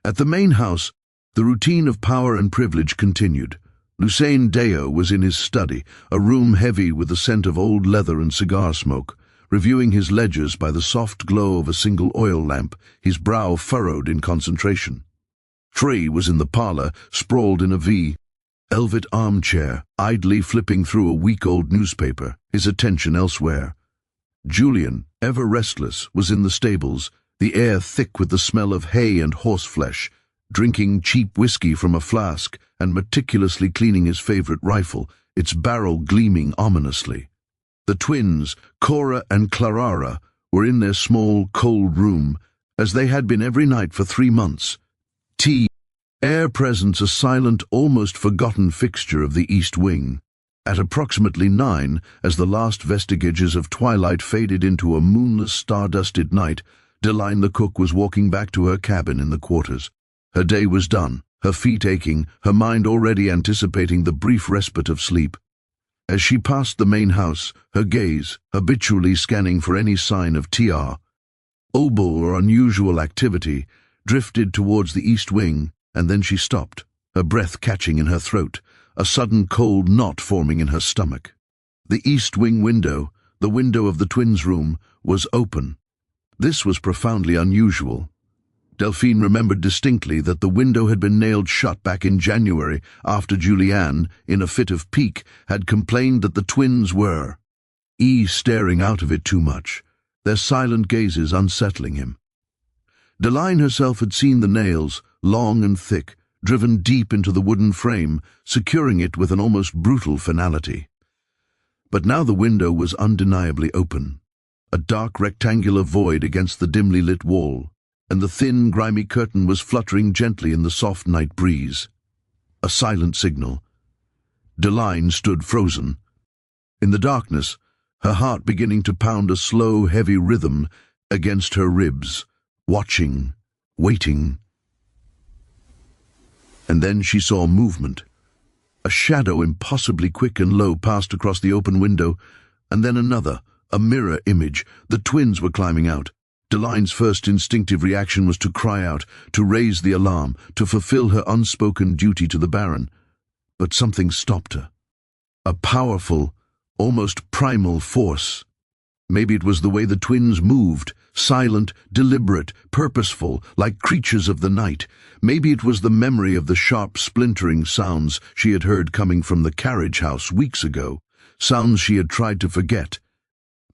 At the main house, the routine of power and privilege continued. Lucien Deo was in his study, a room heavy with the scent of old leather and cigar smoke, reviewing his ledgers by the soft glow of a single oil lamp, his brow furrowed in concentration. Trey was in the parlor, sprawled in a velvet armchair, idly flipping through a week-old newspaper, his attention elsewhere. Julian, ever restless, was in the stables, the air thick with the smell of hay and horseflesh, drinking cheap whiskey from a flask and meticulously cleaning his favorite rifle, its barrel gleaming ominously. The twins, Cora and Clara, were in their small, cold room, as they had been every night for 3 months. Air presence, a silent, almost forgotten fixture of the East Wing. At approximately 9, as the last vestiges of twilight faded into a moonless, star-dusted night, Deline the cook was walking back to her cabin in the quarters. Her day was done, her feet aching, her mind already anticipating the brief respite of sleep. As she passed the main house, her gaze, habitually scanning for any sign of or unusual activity, drifted towards the East Wing, and then she stopped, her breath catching in her throat, a sudden cold knot forming in her stomach. The East Wing window, the window of the twins' room, was open. This was profoundly unusual. Delphine remembered distinctly that the window had been nailed shut back in January after Julianne, in a fit of pique, had complained that the twins were staring out of it too much, their silent gazes unsettling him. Deline herself had seen the nails, long and thick, driven deep into the wooden frame, securing it with an almost brutal finality. But now the window was undeniably open, a dark rectangular void against the dimly lit wall, and the thin, grimy curtain was fluttering gently in the soft night breeze. A silent signal. Deline stood frozen. In the darkness, her heart beginning to pound a slow, heavy rhythm against her ribs, watching, waiting. And then she saw movement. A shadow impossibly quick and low passed across the open window, and then another, a mirror image. The twins were climbing out. Deline's first instinctive reaction was to cry out, to raise the alarm, to fulfill her unspoken duty to the Baron. But something stopped her. A powerful, almost primal force. Maybe it was the way the twins moved, silent, deliberate, purposeful, like creatures of the night. Maybe it was the memory of the sharp, splintering sounds she had heard coming from the carriage house weeks ago, sounds she had tried to forget.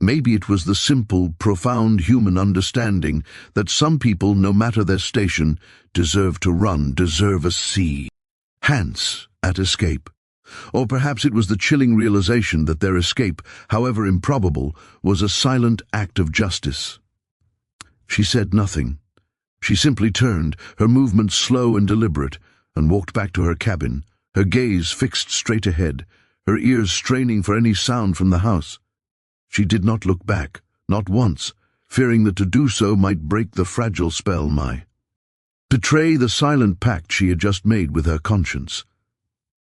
Maybe it was the simple, profound human understanding that some people, no matter their station, deserve to run, deserve a chance at escape. Or perhaps it was the chilling realization that their escape, however improbable, was a silent act of justice. She said nothing. She simply turned, her movements slow and deliberate, and walked back to her cabin, her gaze fixed straight ahead, her ears straining for any sound from the house. She did not look back, not once, fearing that to do so might break the fragile spell, betray the silent pact she had just made with her conscience.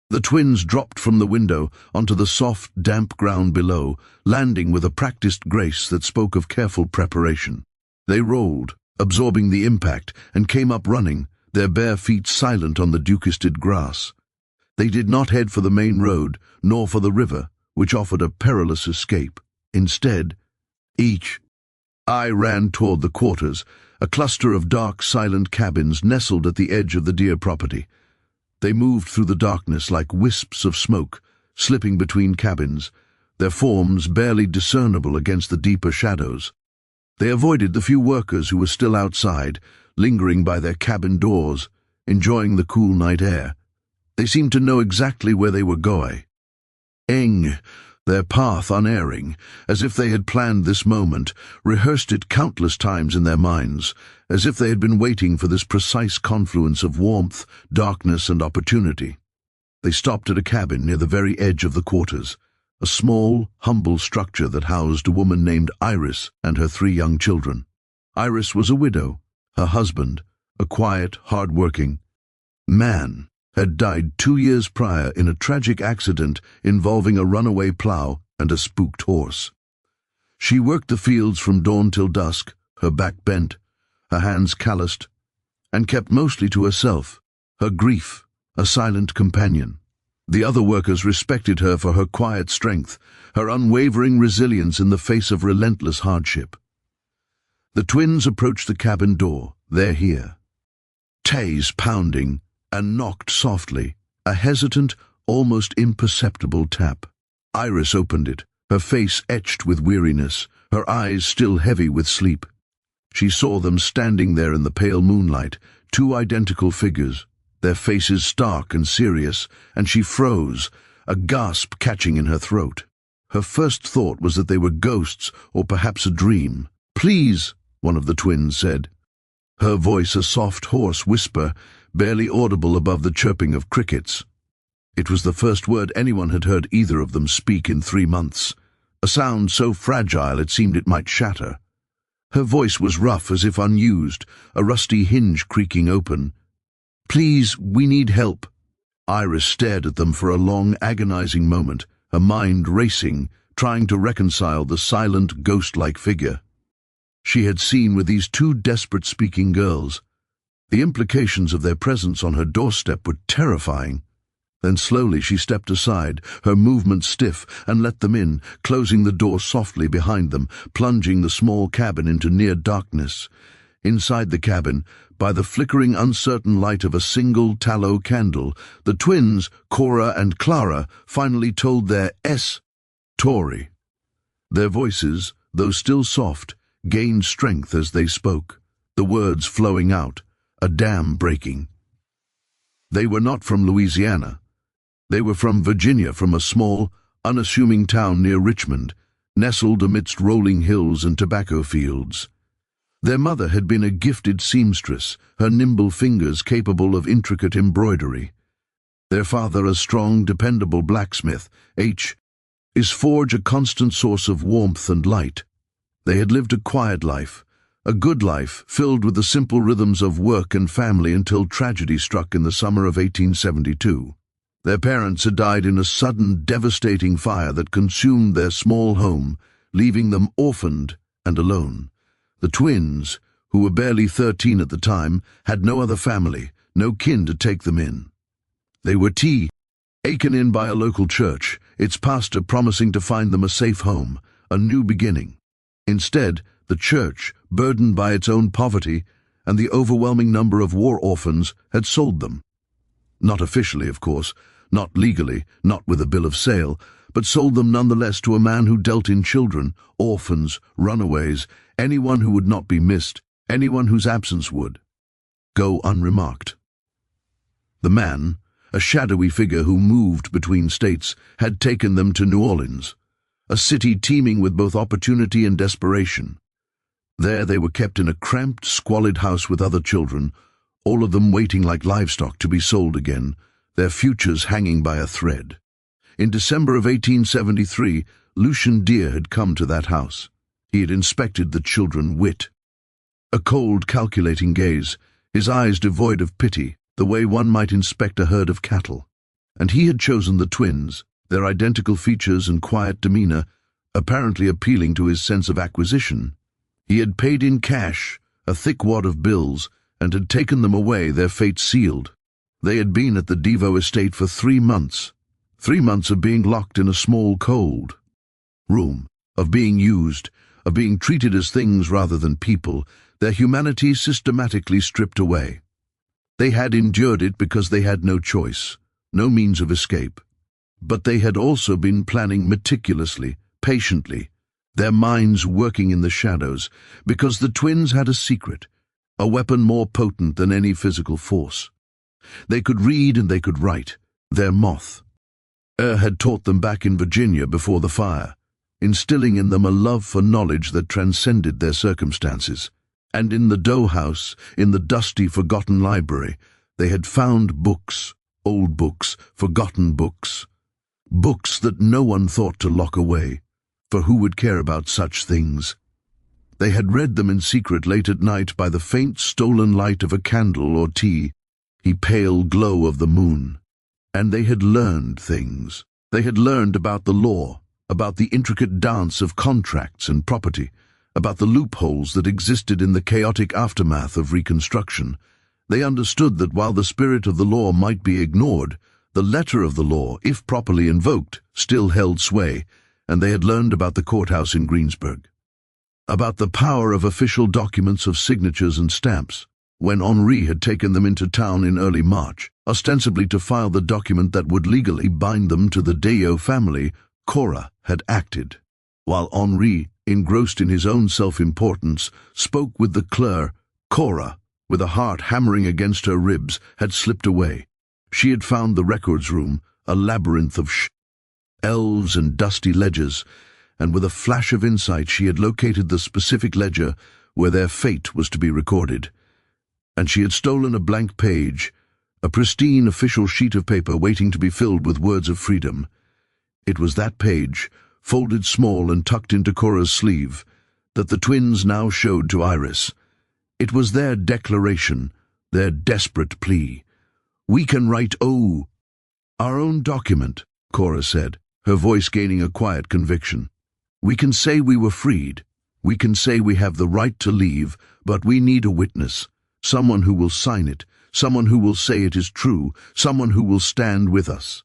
The twins dropped from the window onto the soft, damp ground below, landing with a practiced grace that spoke of careful preparation. They rolled, absorbing the impact, and came up running, their bare feet silent on the dew-kissed grass. They did not head for the main road, nor for the river, which offered a perilous escape. Instead, each eye ran toward the quarters, a cluster of dark, silent cabins nestled at the edge of the deer property. They moved through the darkness like wisps of smoke, slipping between cabins, their forms barely discernible against the deeper shadows. They avoided the few workers who were still outside, lingering by their cabin doors, enjoying the cool night air. They seemed to know exactly where they were going. Their path unerring, as if they had planned this moment, rehearsed it countless times in their minds, as if they had been waiting for this precise confluence of warmth, darkness, and opportunity. They stopped at a cabin near the very edge of the quarters, a small, humble structure that housed a woman named Iris and her 3 young children. Iris was a widow. Her husband, a quiet, hard-working man, had died 2 years prior in a tragic accident involving a runaway plow and a spooked horse. She worked the fields from dawn till dusk, her back bent, her hands calloused, and kept mostly to herself, her grief a silent companion. The other workers respected her for her quiet strength, her unwavering resilience in the face of relentless hardship. The twins approached the cabin door. "They're here." Tays pounding, and knocked softly, a hesitant, almost imperceptible tap. Iris opened it, her face etched with weariness, her eyes still heavy with sleep. She saw them standing there in the pale moonlight, 2 identical figures, their faces stark and serious, and she froze, a gasp catching in her throat. Her first thought was that they were ghosts or perhaps a dream. "Please," one of the twins said, her voice a soft, hoarse whisper, barely audible above the chirping of crickets. It was the first word anyone had heard either of them speak in 3 months, a sound so fragile it seemed it might shatter. Her voice was rough as if unused, a rusty hinge creaking open. "Please, we need help." Iris stared at them for a long, agonizing moment, her mind racing, trying to reconcile the silent, ghost-like figure she had seen with these 2 desperate-speaking girls. The implications of their presence on her doorstep were terrifying. Then slowly she stepped aside, her movements stiff, and let them in, closing the door softly behind them, plunging the small cabin into near darkness. Inside the cabin, by the flickering, uncertain light of a single tallow candle, the twins, Cora and Clara, finally told their story. Their voices, though still soft, gained strength as they spoke, the words flowing out, a dam breaking. They were not from Louisiana. They were from Virginia, from a small, unassuming town near Richmond, nestled amidst rolling hills and tobacco fields. Their mother had been a gifted seamstress, her nimble fingers capable of intricate embroidery. Their father, a strong, dependable blacksmith, his forge a constant source of warmth and light. They had lived a quiet life, a good life filled with the simple rhythms of work and family until tragedy struck in the summer of 1872. Their parents had died in a sudden, devastating fire that consumed their small home, leaving them orphaned and alone. The twins, who were barely 13 at the time, had no other family, no kin to take them in. They were taken in by a local church, its pastor promising to find them a safe home, a new beginning. Instead, the church, burdened by its own poverty and the overwhelming number of war orphans, had sold them. Not officially, of course, not legally, not with a bill of sale, but sold them nonetheless to a man who dealt in children, orphans, runaways, anyone who would not be missed, anyone whose absence would go unremarked. The man, a shadowy figure who moved between states, had taken them to New Orleans, a city teeming with both opportunity and desperation. There they were kept in a cramped, squalid house with other children, all of them waiting like livestock to be sold again, their futures hanging by a thread. In December of 1873, Lucien Deer had come to that house. He had inspected the children wit. A cold, calculating gaze, his eyes devoid of pity, the way one might inspect a herd of cattle. And he had chosen the twins, their identical features and quiet demeanor, apparently appealing to his sense of acquisition. He had paid in cash, a thick wad of bills, and had taken them away, their fate sealed. They had been at the Devo estate for 3 months. 3 months of being locked in a small, cold room, of being used, of being treated as things rather than people, their humanity systematically stripped away. They had endured it because they had no choice, no means of escape. But they had also been planning meticulously, patiently, their minds working in the shadows, because the twins had a secret, a weapon more potent than any physical force. They could read and they could write, their moth. Had taught them back in Virginia before the fire, instilling in them a love for knowledge that transcended their circumstances. And in the dough house, in the dusty, forgotten library, they had found books, old books, forgotten books. Books that no one thought to lock away, for who would care about such things? They had read them in secret late at night by the faint stolen light of a candle or the pale glow of the moon. And they had learned things. They had learned about the law, about the intricate dance of contracts and property, about the loopholes that existed in the chaotic aftermath of Reconstruction. They understood that while the spirit of the law might be ignored, the letter of the law, if properly invoked, still held sway, and they had learned about the courthouse in Greensburg, about the power of official documents of signatures and stamps. When Henri had taken them into town in early March, ostensibly to file the document that would legally bind them to the Deyo family, Cora had acted, while Henri, engrossed in his own self-importance, spoke with the clerk. Cora, with a heart hammering against her ribs, had slipped away. She had found the records room, a labyrinth of elves and dusty ledgers, and with a flash of insight she had located the specific ledger where their fate was to be recorded. And she had stolen a blank page, a pristine official sheet of paper waiting to be filled with words of freedom. It was that page, folded small and tucked into Cora's sleeve, that the twins now showed to Iris. It was their declaration, their desperate plea. "We can write, our own document," Cora said, her voice gaining a quiet conviction. "We can say we were freed. We can say we have the right to leave, but we need a witness, someone who will sign it, someone who will say it is true, someone who will stand with us."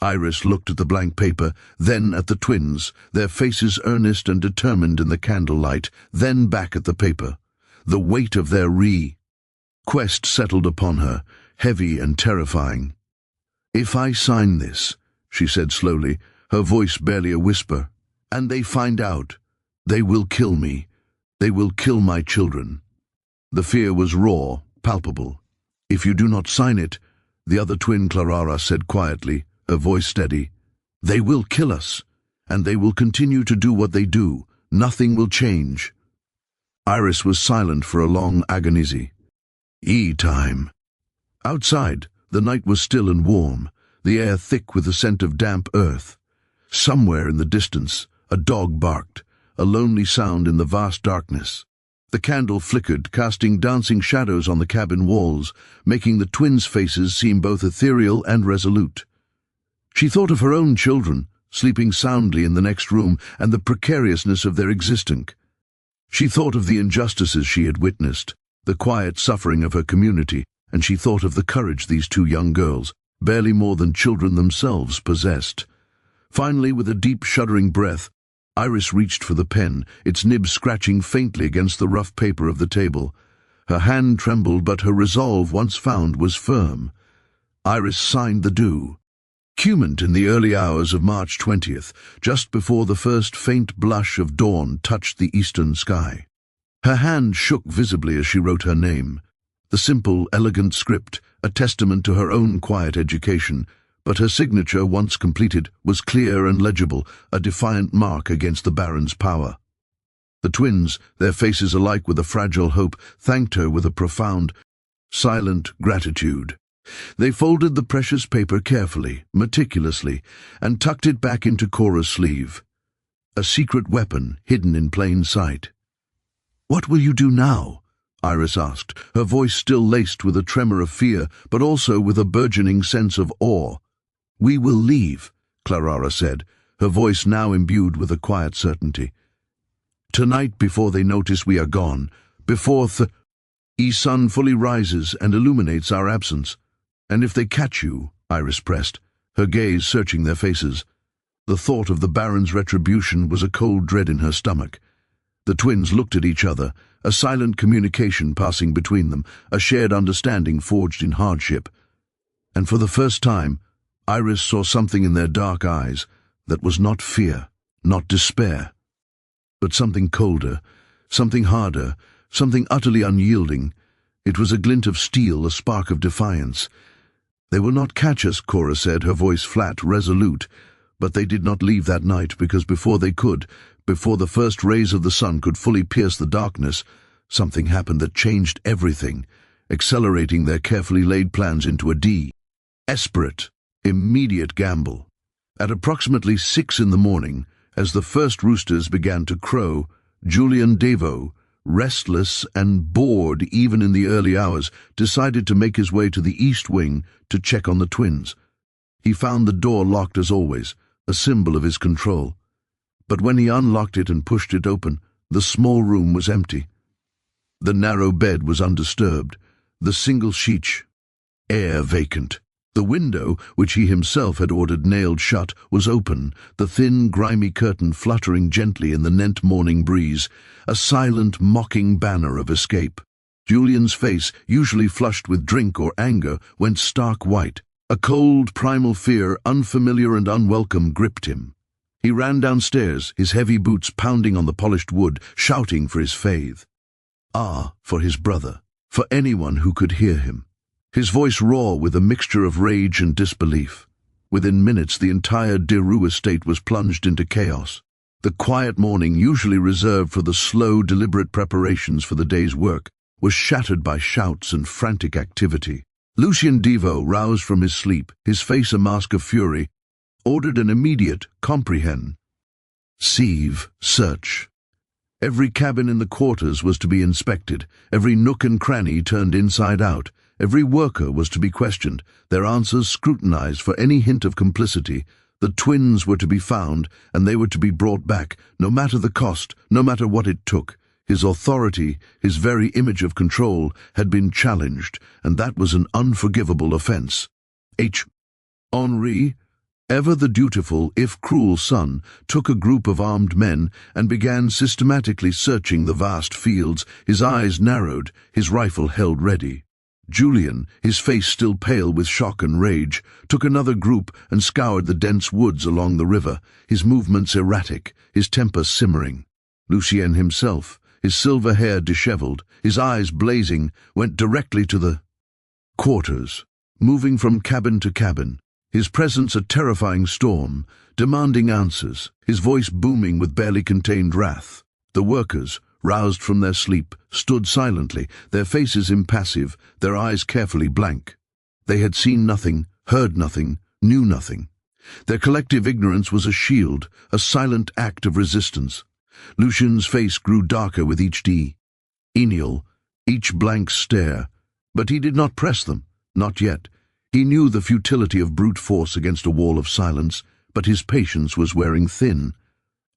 Iris looked at the blank paper, then at the twins, their faces earnest and determined in the candlelight, then back at the paper. The weight of their request settled upon her, heavy and terrifying. "If I sign this," she said slowly, her voice barely a whisper, "and they find out, they will kill me. They will kill my children." The fear was raw, palpable. "If you do not sign it," the other twin Clara said quietly, her voice steady, They will kill us, and they will continue to do what they do. Nothing will change. Iris was silent for a long agonizy. Time. Outside, the night was still and warm, the air thick with the scent of damp earth. Somewhere in the distance, a dog barked, a lonely sound in the vast darkness. The candle flickered, casting dancing shadows on the cabin walls, making the twins' faces seem both ethereal and resolute. She thought of her own children, sleeping soundly in the next room, and the precariousness of their existence. She thought of the injustices she had witnessed, the quiet suffering of her community, and she thought of the courage these two young girls, barely more than children themselves, possessed. Finally, with a deep, shuddering breath, Iris reached for the pen, its nib scratching faintly against the rough paper of the table. Her hand trembled, but her resolve, once found, was firm. Iris signed the do. Cumant in the early hours of March 20th, just before the first faint blush of dawn touched the eastern sky. Her hand shook visibly as she wrote her name. The simple, elegant script, a testament to her own quiet education, but her signature, once completed, was clear and legible, a defiant mark against the Baron's power. The twins, their faces alike with a fragile hope, thanked her with a profound, silent gratitude. They folded the precious paper carefully, meticulously, and tucked it back into Cora's sleeve. A secret weapon hidden in plain sight. "What will you do now?" Iris asked, her voice still laced with a tremor of fear, but also with a burgeoning sense of awe. "We will leave," Clara said, her voice now imbued with a quiet certainty. "Tonight, before they notice we are gone, before the sun fully rises and illuminates our absence. And if they catch you," Iris pressed, her gaze searching their faces. The thought of the Baron's retribution was a cold dread in her stomach. The twins looked at each other, a silent communication passing between them, a shared understanding forged in hardship. And for the first time, Iris saw something in their dark eyes that was not fear, not despair, but something colder, something harder, something utterly unyielding. It was a glint of steel, a spark of defiance. "They will not catch us," Cora said, her voice flat, resolute. But they did not leave that night, because before they could, before the first rays of the sun could fully pierce the darkness, something happened that changed everything, accelerating their carefully laid plans into a desperate, immediate gamble. At approximately 6 in the morning, as the first roosters began to crow, Julian Devo, restless and bored even in the early hours, decided to make his way to the east wing to check on the twins. He found the door locked as always, a symbol of his control. But when he unlocked it and pushed it open, the small room was empty. The narrow bed was undisturbed, the single sheet, air vacant. The window, which he himself had ordered nailed shut, was open, the thin, grimy curtain fluttering gently in the nent morning breeze, a silent, mocking banner of escape. Julian's face, usually flushed with drink or anger, went stark white. A cold, primal fear, unfamiliar and unwelcome, gripped him. He ran downstairs, his heavy boots pounding on the polished wood, shouting for his faith. For his brother, for anyone who could hear him. His voice raw with a mixture of rage and disbelief. Within minutes, the entire Deru estate was plunged into chaos. The quiet morning, usually reserved for the slow, deliberate preparations for the day's work, was shattered by shouts and frantic activity. Lucien Devo, roused from his sleep, his face a mask of fury, ordered an immediate search. Every cabin in the quarters was to be inspected, every nook and cranny turned inside out, every worker was to be questioned, their answers scrutinized for any hint of complicity. The twins were to be found, and they were to be brought back, no matter the cost, no matter what it took. His authority, his very image of control, had been challenged, and that was an unforgivable offense. Henri, ever the dutiful, if cruel son, took a group of armed men and began systematically searching the vast fields, his eyes narrowed, his rifle held ready. Julian, his face still pale with shock and rage, took another group and scoured the dense woods along the river, his movements erratic, his temper simmering. Lucien himself, his silver hair disheveled, his eyes blazing, went directly to the quarters, moving from cabin to cabin, his presence a terrifying storm, demanding answers, his voice booming with barely contained wrath. The workers, roused from their sleep, stood silently, their faces impassive, their eyes carefully blank. They had seen nothing, heard nothing, knew nothing. Their collective ignorance was a shield, a silent act of resistance. Lucien's face grew darker with each denial, each blank stare, but he did not press them, not yet. He knew the futility of brute force against a wall of silence, but his patience was wearing thin.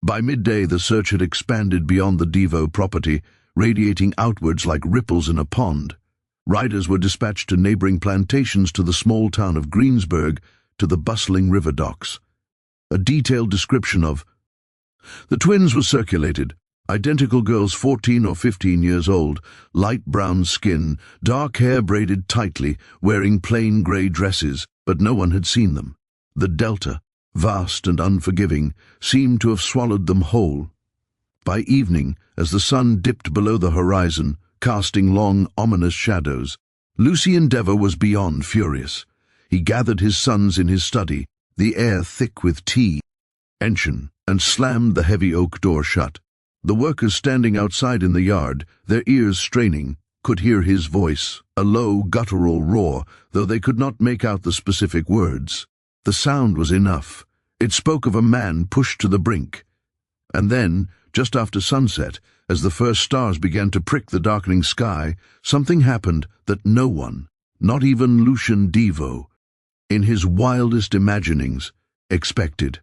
By midday the search had expanded beyond the Devo property, radiating outwards like ripples in a pond. Riders were dispatched to neighboring plantations, to the small town of Greensburg, to the bustling river docks. A detailed description of the twins was circulated. Identical girls 14 or 15 years old, light brown skin, dark hair braided tightly, wearing plain grey dresses, but no one had seen them. The delta, vast and unforgiving, seemed to have swallowed them whole. By evening, as the sun dipped below the horizon, casting long, ominous shadows, Lucien Dever was beyond furious. He gathered his sons in his study, the air thick with tension, and slammed the heavy oak door shut. The workers standing outside in the yard, their ears straining, could hear his voice, a low, guttural roar, though they could not make out the specific words. The sound was enough. It spoke of a man pushed to the brink. And then, just after sunset, as the first stars began to prick the darkening sky, something happened that no one, not even Lucien Devo, in his wildest imaginings, expected.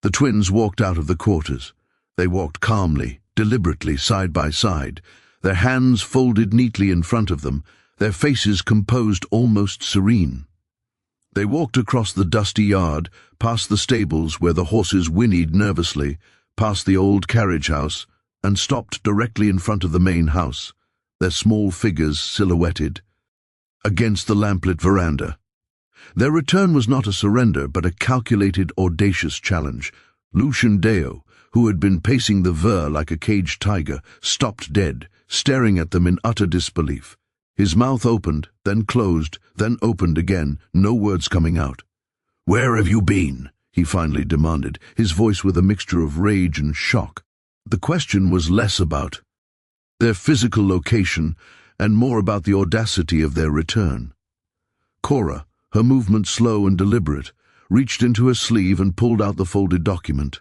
The twins walked out of the quarters. They walked calmly, deliberately, side by side, their hands folded neatly in front of them, their faces composed, almost serene. They walked across the dusty yard, past the stables where the horses whinnied nervously, past the old carriage house, and stopped directly in front of the main house, their small figures silhouetted against the lamplit veranda. Their return was not a surrender, but a calculated, audacious challenge. Lucien Deo, who had been pacing the ver like a caged tiger, stopped dead, staring at them in utter disbelief. His mouth opened, then closed, then opened again, no words coming out. "Where have you been?" he finally demanded, his voice with a mixture of rage and shock. The question was less about their physical location and more about the audacity of their return. Cora, her movement slow and deliberate, reached into her sleeve and pulled out the folded document.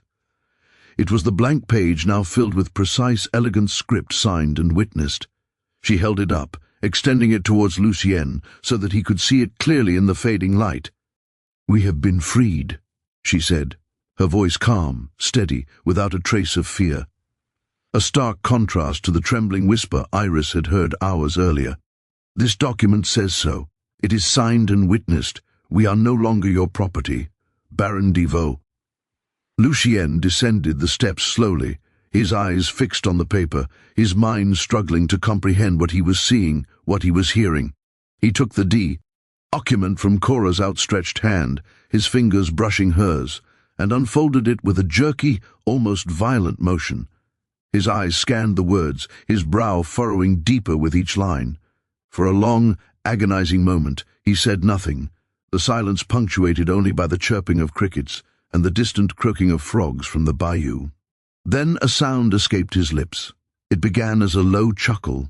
It was the blank page now filled with precise, elegant script signed and witnessed. She held it up, extending it towards Lucien so that he could see it clearly in the fading light. "We have been freed," she said, her voice calm, steady, without a trace of fear. A stark contrast to the trembling whisper Iris had heard hours earlier. "This document says so. It is signed and witnessed. We are no longer your property. Baron Devo." Lucien descended the steps slowly, his eyes fixed on the paper, his mind struggling to comprehend what he was seeing, what he was hearing. He took the document from Cora's outstretched hand, his fingers brushing hers, and unfolded it with a jerky, almost violent motion. His eyes scanned the words, his brow furrowing deeper with each line. For a long, agonizing moment, he said nothing, the silence punctuated only by the chirping of crickets and the distant croaking of frogs from the bayou. Then a sound escaped his lips. It began as a low chuckle,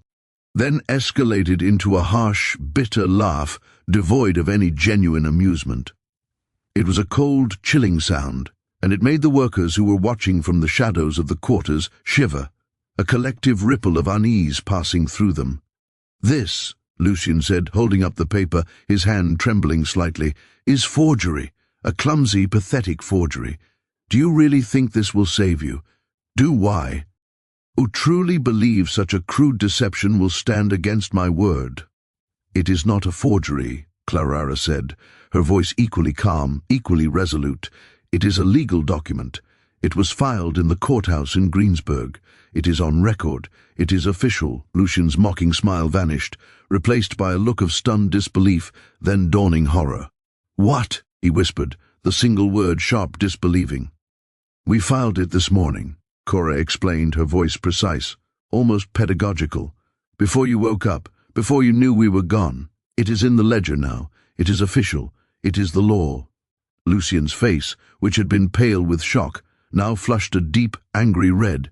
then escalated into a harsh, bitter laugh devoid of any genuine amusement. It was a cold, chilling sound, and it made the workers who were watching from the shadows of the quarters shiver, a collective ripple of unease passing through them. "This," Lucien said, holding up the paper, his hand trembling slightly, "is forgery, a clumsy, pathetic forgery. Do you really think this will save you? Do why? Who truly believe such a crude deception will stand against my word?" "It is not a forgery," Clara said, her voice equally calm, equally resolute. "It is a legal document. It was filed in the courthouse in Greensburg. It is on record. It is official." Lucien's mocking smile vanished, replaced by a look of stunned disbelief, then dawning horror. "What?" he whispered, the single word sharp disbelieving. "We filed it this morning," Cora explained, her voice precise, almost pedagogical. "Before you woke up, before you knew we were gone. It is in the ledger now. It is official. It is the law." Lucien's face, which had been pale with shock, now flushed a deep, angry red.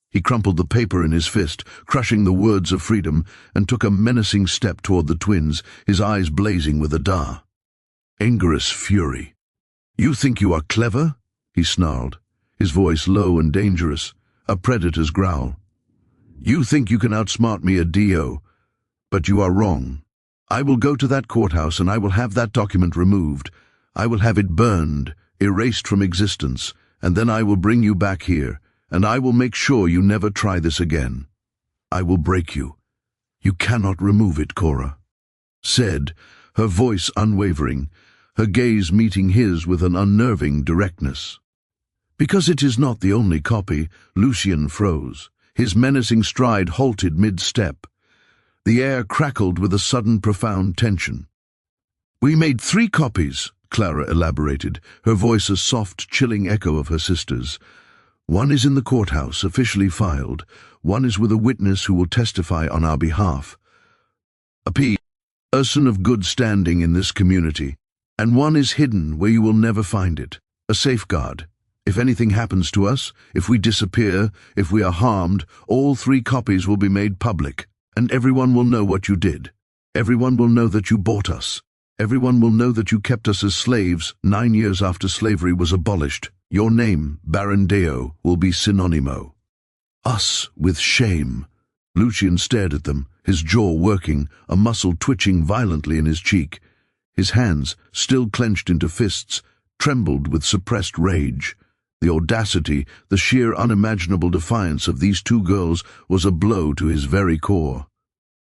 He crumpled the paper in his fist, crushing the words of freedom, and took a menacing step toward the twins, his eyes blazing with ardor. Angerous fury. "You think you are clever?" he snarled, his voice low and dangerous, a predator's growl. "You think you can outsmart me, a D.O., but you are wrong. I will go to that courthouse and I will have that document removed. I will have it burned, erased from existence, and then I will bring you back here, and I will make sure you never try this again. I will break you. You cannot remove it, Cora," said, her voice unwavering, her gaze meeting his with an unnerving directness. Because it is not the only copy, Lucien froze. His menacing stride halted mid-step. The air crackled with a sudden profound tension. "We made 3 copies, Clara elaborated, her voice a soft, chilling echo of her sister's. "One is in the courthouse, officially filed. One is with a witness who will testify on our behalf. A person of good standing in this community. And one is hidden where you will never find it. A safeguard. If anything happens to us, if we disappear, if we are harmed, all 3 copies will be made public, and everyone will know what you did. Everyone will know that you bought us. Everyone will know that you kept us as slaves 9 years after slavery was abolished. Your name, Baron Deo, will be synonymo." "Us with shame." Lucien stared at them, his jaw working, a muscle twitching violently in his cheek. His hands, still clenched into fists, trembled with suppressed rage. The audacity, the sheer unimaginable defiance of these 2 girls was a blow to his very core.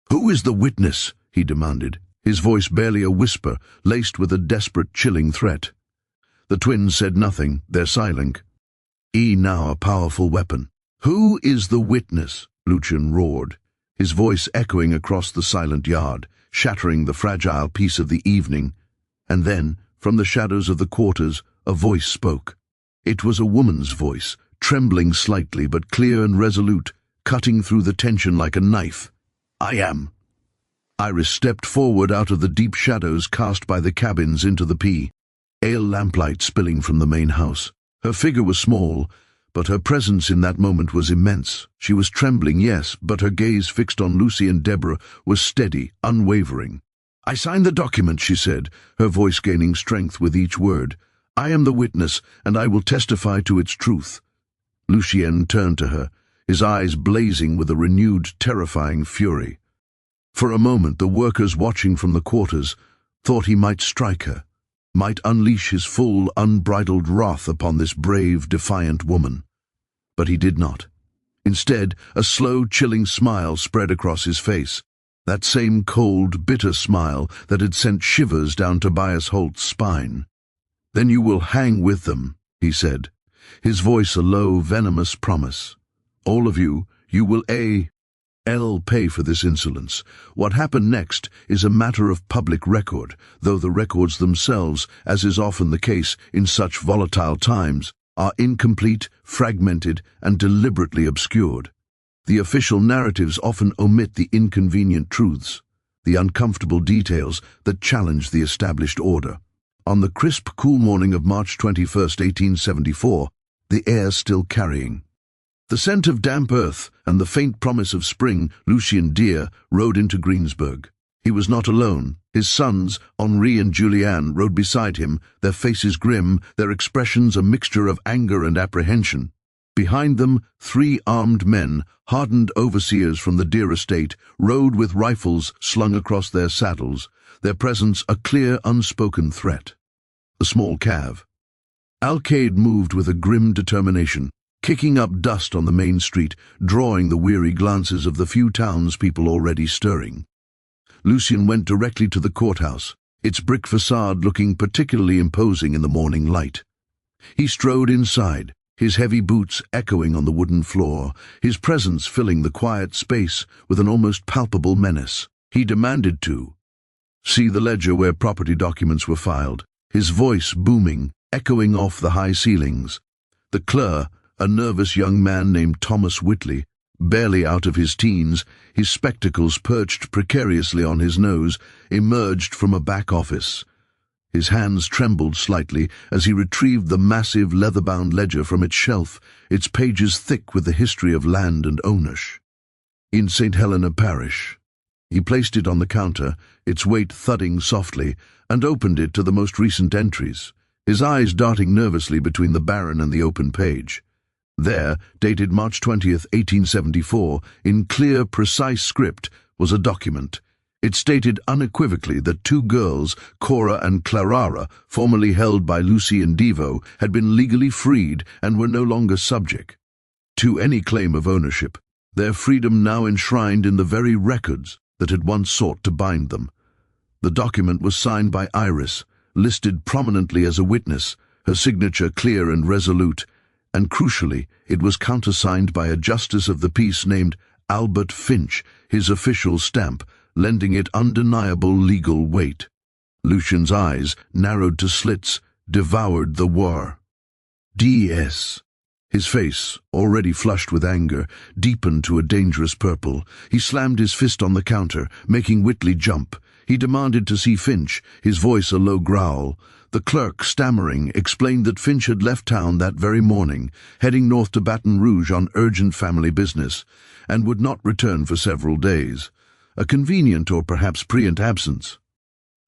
"Who is the witness?" he demanded, his voice barely a whisper, laced with a desperate, chilling threat. The twins said nothing, their silence. Now a powerful weapon. "Who is the witness?" Lucien roared, his voice echoing across the silent yard, shattering the fragile peace of the evening. And then, from the shadows of the quarters, a voice spoke. It was a woman's voice, trembling slightly but clear and resolute, cutting through the tension like a knife. "I am." Iris stepped forward out of the deep shadows cast by the cabins into the ale lamplight spilling from the main house. Her figure was small, but her presence in that moment was immense. She was trembling, yes, but her gaze fixed on Lucy and Deborah was steady, unwavering. "I signed the document," she said, her voice gaining strength with each word. "I am the witness, and I will testify to its truth." Lucien turned to her, his eyes blazing with a renewed, terrifying fury. For a moment the workers watching from the quarters thought he might strike her, might unleash his full, unbridled wrath upon this brave, defiant woman. But he did not. Instead, a slow, chilling smile spread across his face, that same cold, bitter smile that had sent shivers down Tobias Holt's spine. "Then you will hang with them," he said, his voice a low, venomous promise. "All of you, you will pay for this insolence. What happened next is a matter of public record, though the records themselves, as is often the case in such volatile times, are incomplete, fragmented, and deliberately obscured. The official narratives often omit the inconvenient truths, the uncomfortable details that challenge the established order." On the crisp, cool morning of March 21, 1874, the air still carrying the scent of damp earth and the faint promise of spring, Lucien Deer rode into Greensburg. He was not alone. His sons, Henri and Julianne, rode beside him, their faces grim, their expressions a mixture of anger and apprehension. Behind them, 3 armed men, hardened overseers from the Deer estate, rode with rifles slung across their saddles, their presence a clear, unspoken threat. The small cab. Alcade moved with a grim determination, kicking up dust on the main street, drawing the weary glances of the few townspeople already stirring. Lucien went directly to the courthouse, its brick facade looking particularly imposing in the morning light. He strode inside, his heavy boots echoing on the wooden floor, his presence filling the quiet space with an almost palpable menace. He demanded to see the ledger where property documents were filed, his voice booming, echoing off the high ceilings. The clerk, a nervous young man named Thomas Whitley, barely out of his teens, his spectacles perched precariously on his nose, emerged from a back office. His hands trembled slightly as he retrieved the massive leather-bound ledger from its shelf, its pages thick with the history of land and ownership. In St. Helena Parish. He placed it on the counter, its weight thudding softly, and opened it to the most recent entries, his eyes darting nervously between the Baron and the open page. There, dated March 20th, 1874, in clear, precise script, was a document. It stated unequivocally that two girls, Cora and Clara, formerly held by Lucy and Devo, had been legally freed and were no longer subject to any claim of ownership, their freedom now enshrined in the very records that had once sought to bind them. The document was signed by Iris, listed prominently as a witness, her signature clear and resolute, and crucially, it was countersigned by a justice of the peace named Albert Finch, his official stamp, lending it undeniable legal weight. Lucian's eyes, narrowed to slits, devoured the war. D.S. His face, already flushed with anger, deepened to a dangerous purple. He slammed his fist on the counter, making Whitley jump. He demanded to see Finch, his voice a low growl. The clerk, stammering, explained that Finch had left town that very morning, heading north to Baton Rouge on urgent family business, and would not return for several days. A convenient or perhaps prescient absence.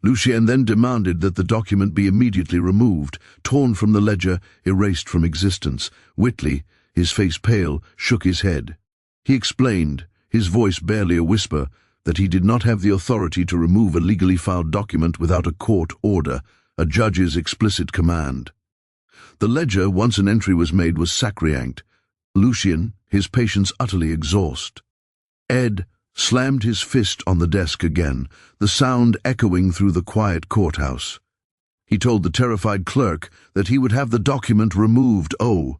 Lucien then demanded that the document be immediately removed, torn from the ledger, erased from existence. Whitley, his face pale, shook his head. He explained, his voice barely a whisper, that he did not have the authority to remove a legally filed document without a court order, a judge's explicit command. The ledger, once an entry was made, was sacrosanct. Lucien, his patience utterly exhausted. Ed slammed his fist on the desk again, the sound echoing through the quiet courthouse. He told the terrified clerk that he would have the document removed. Oh,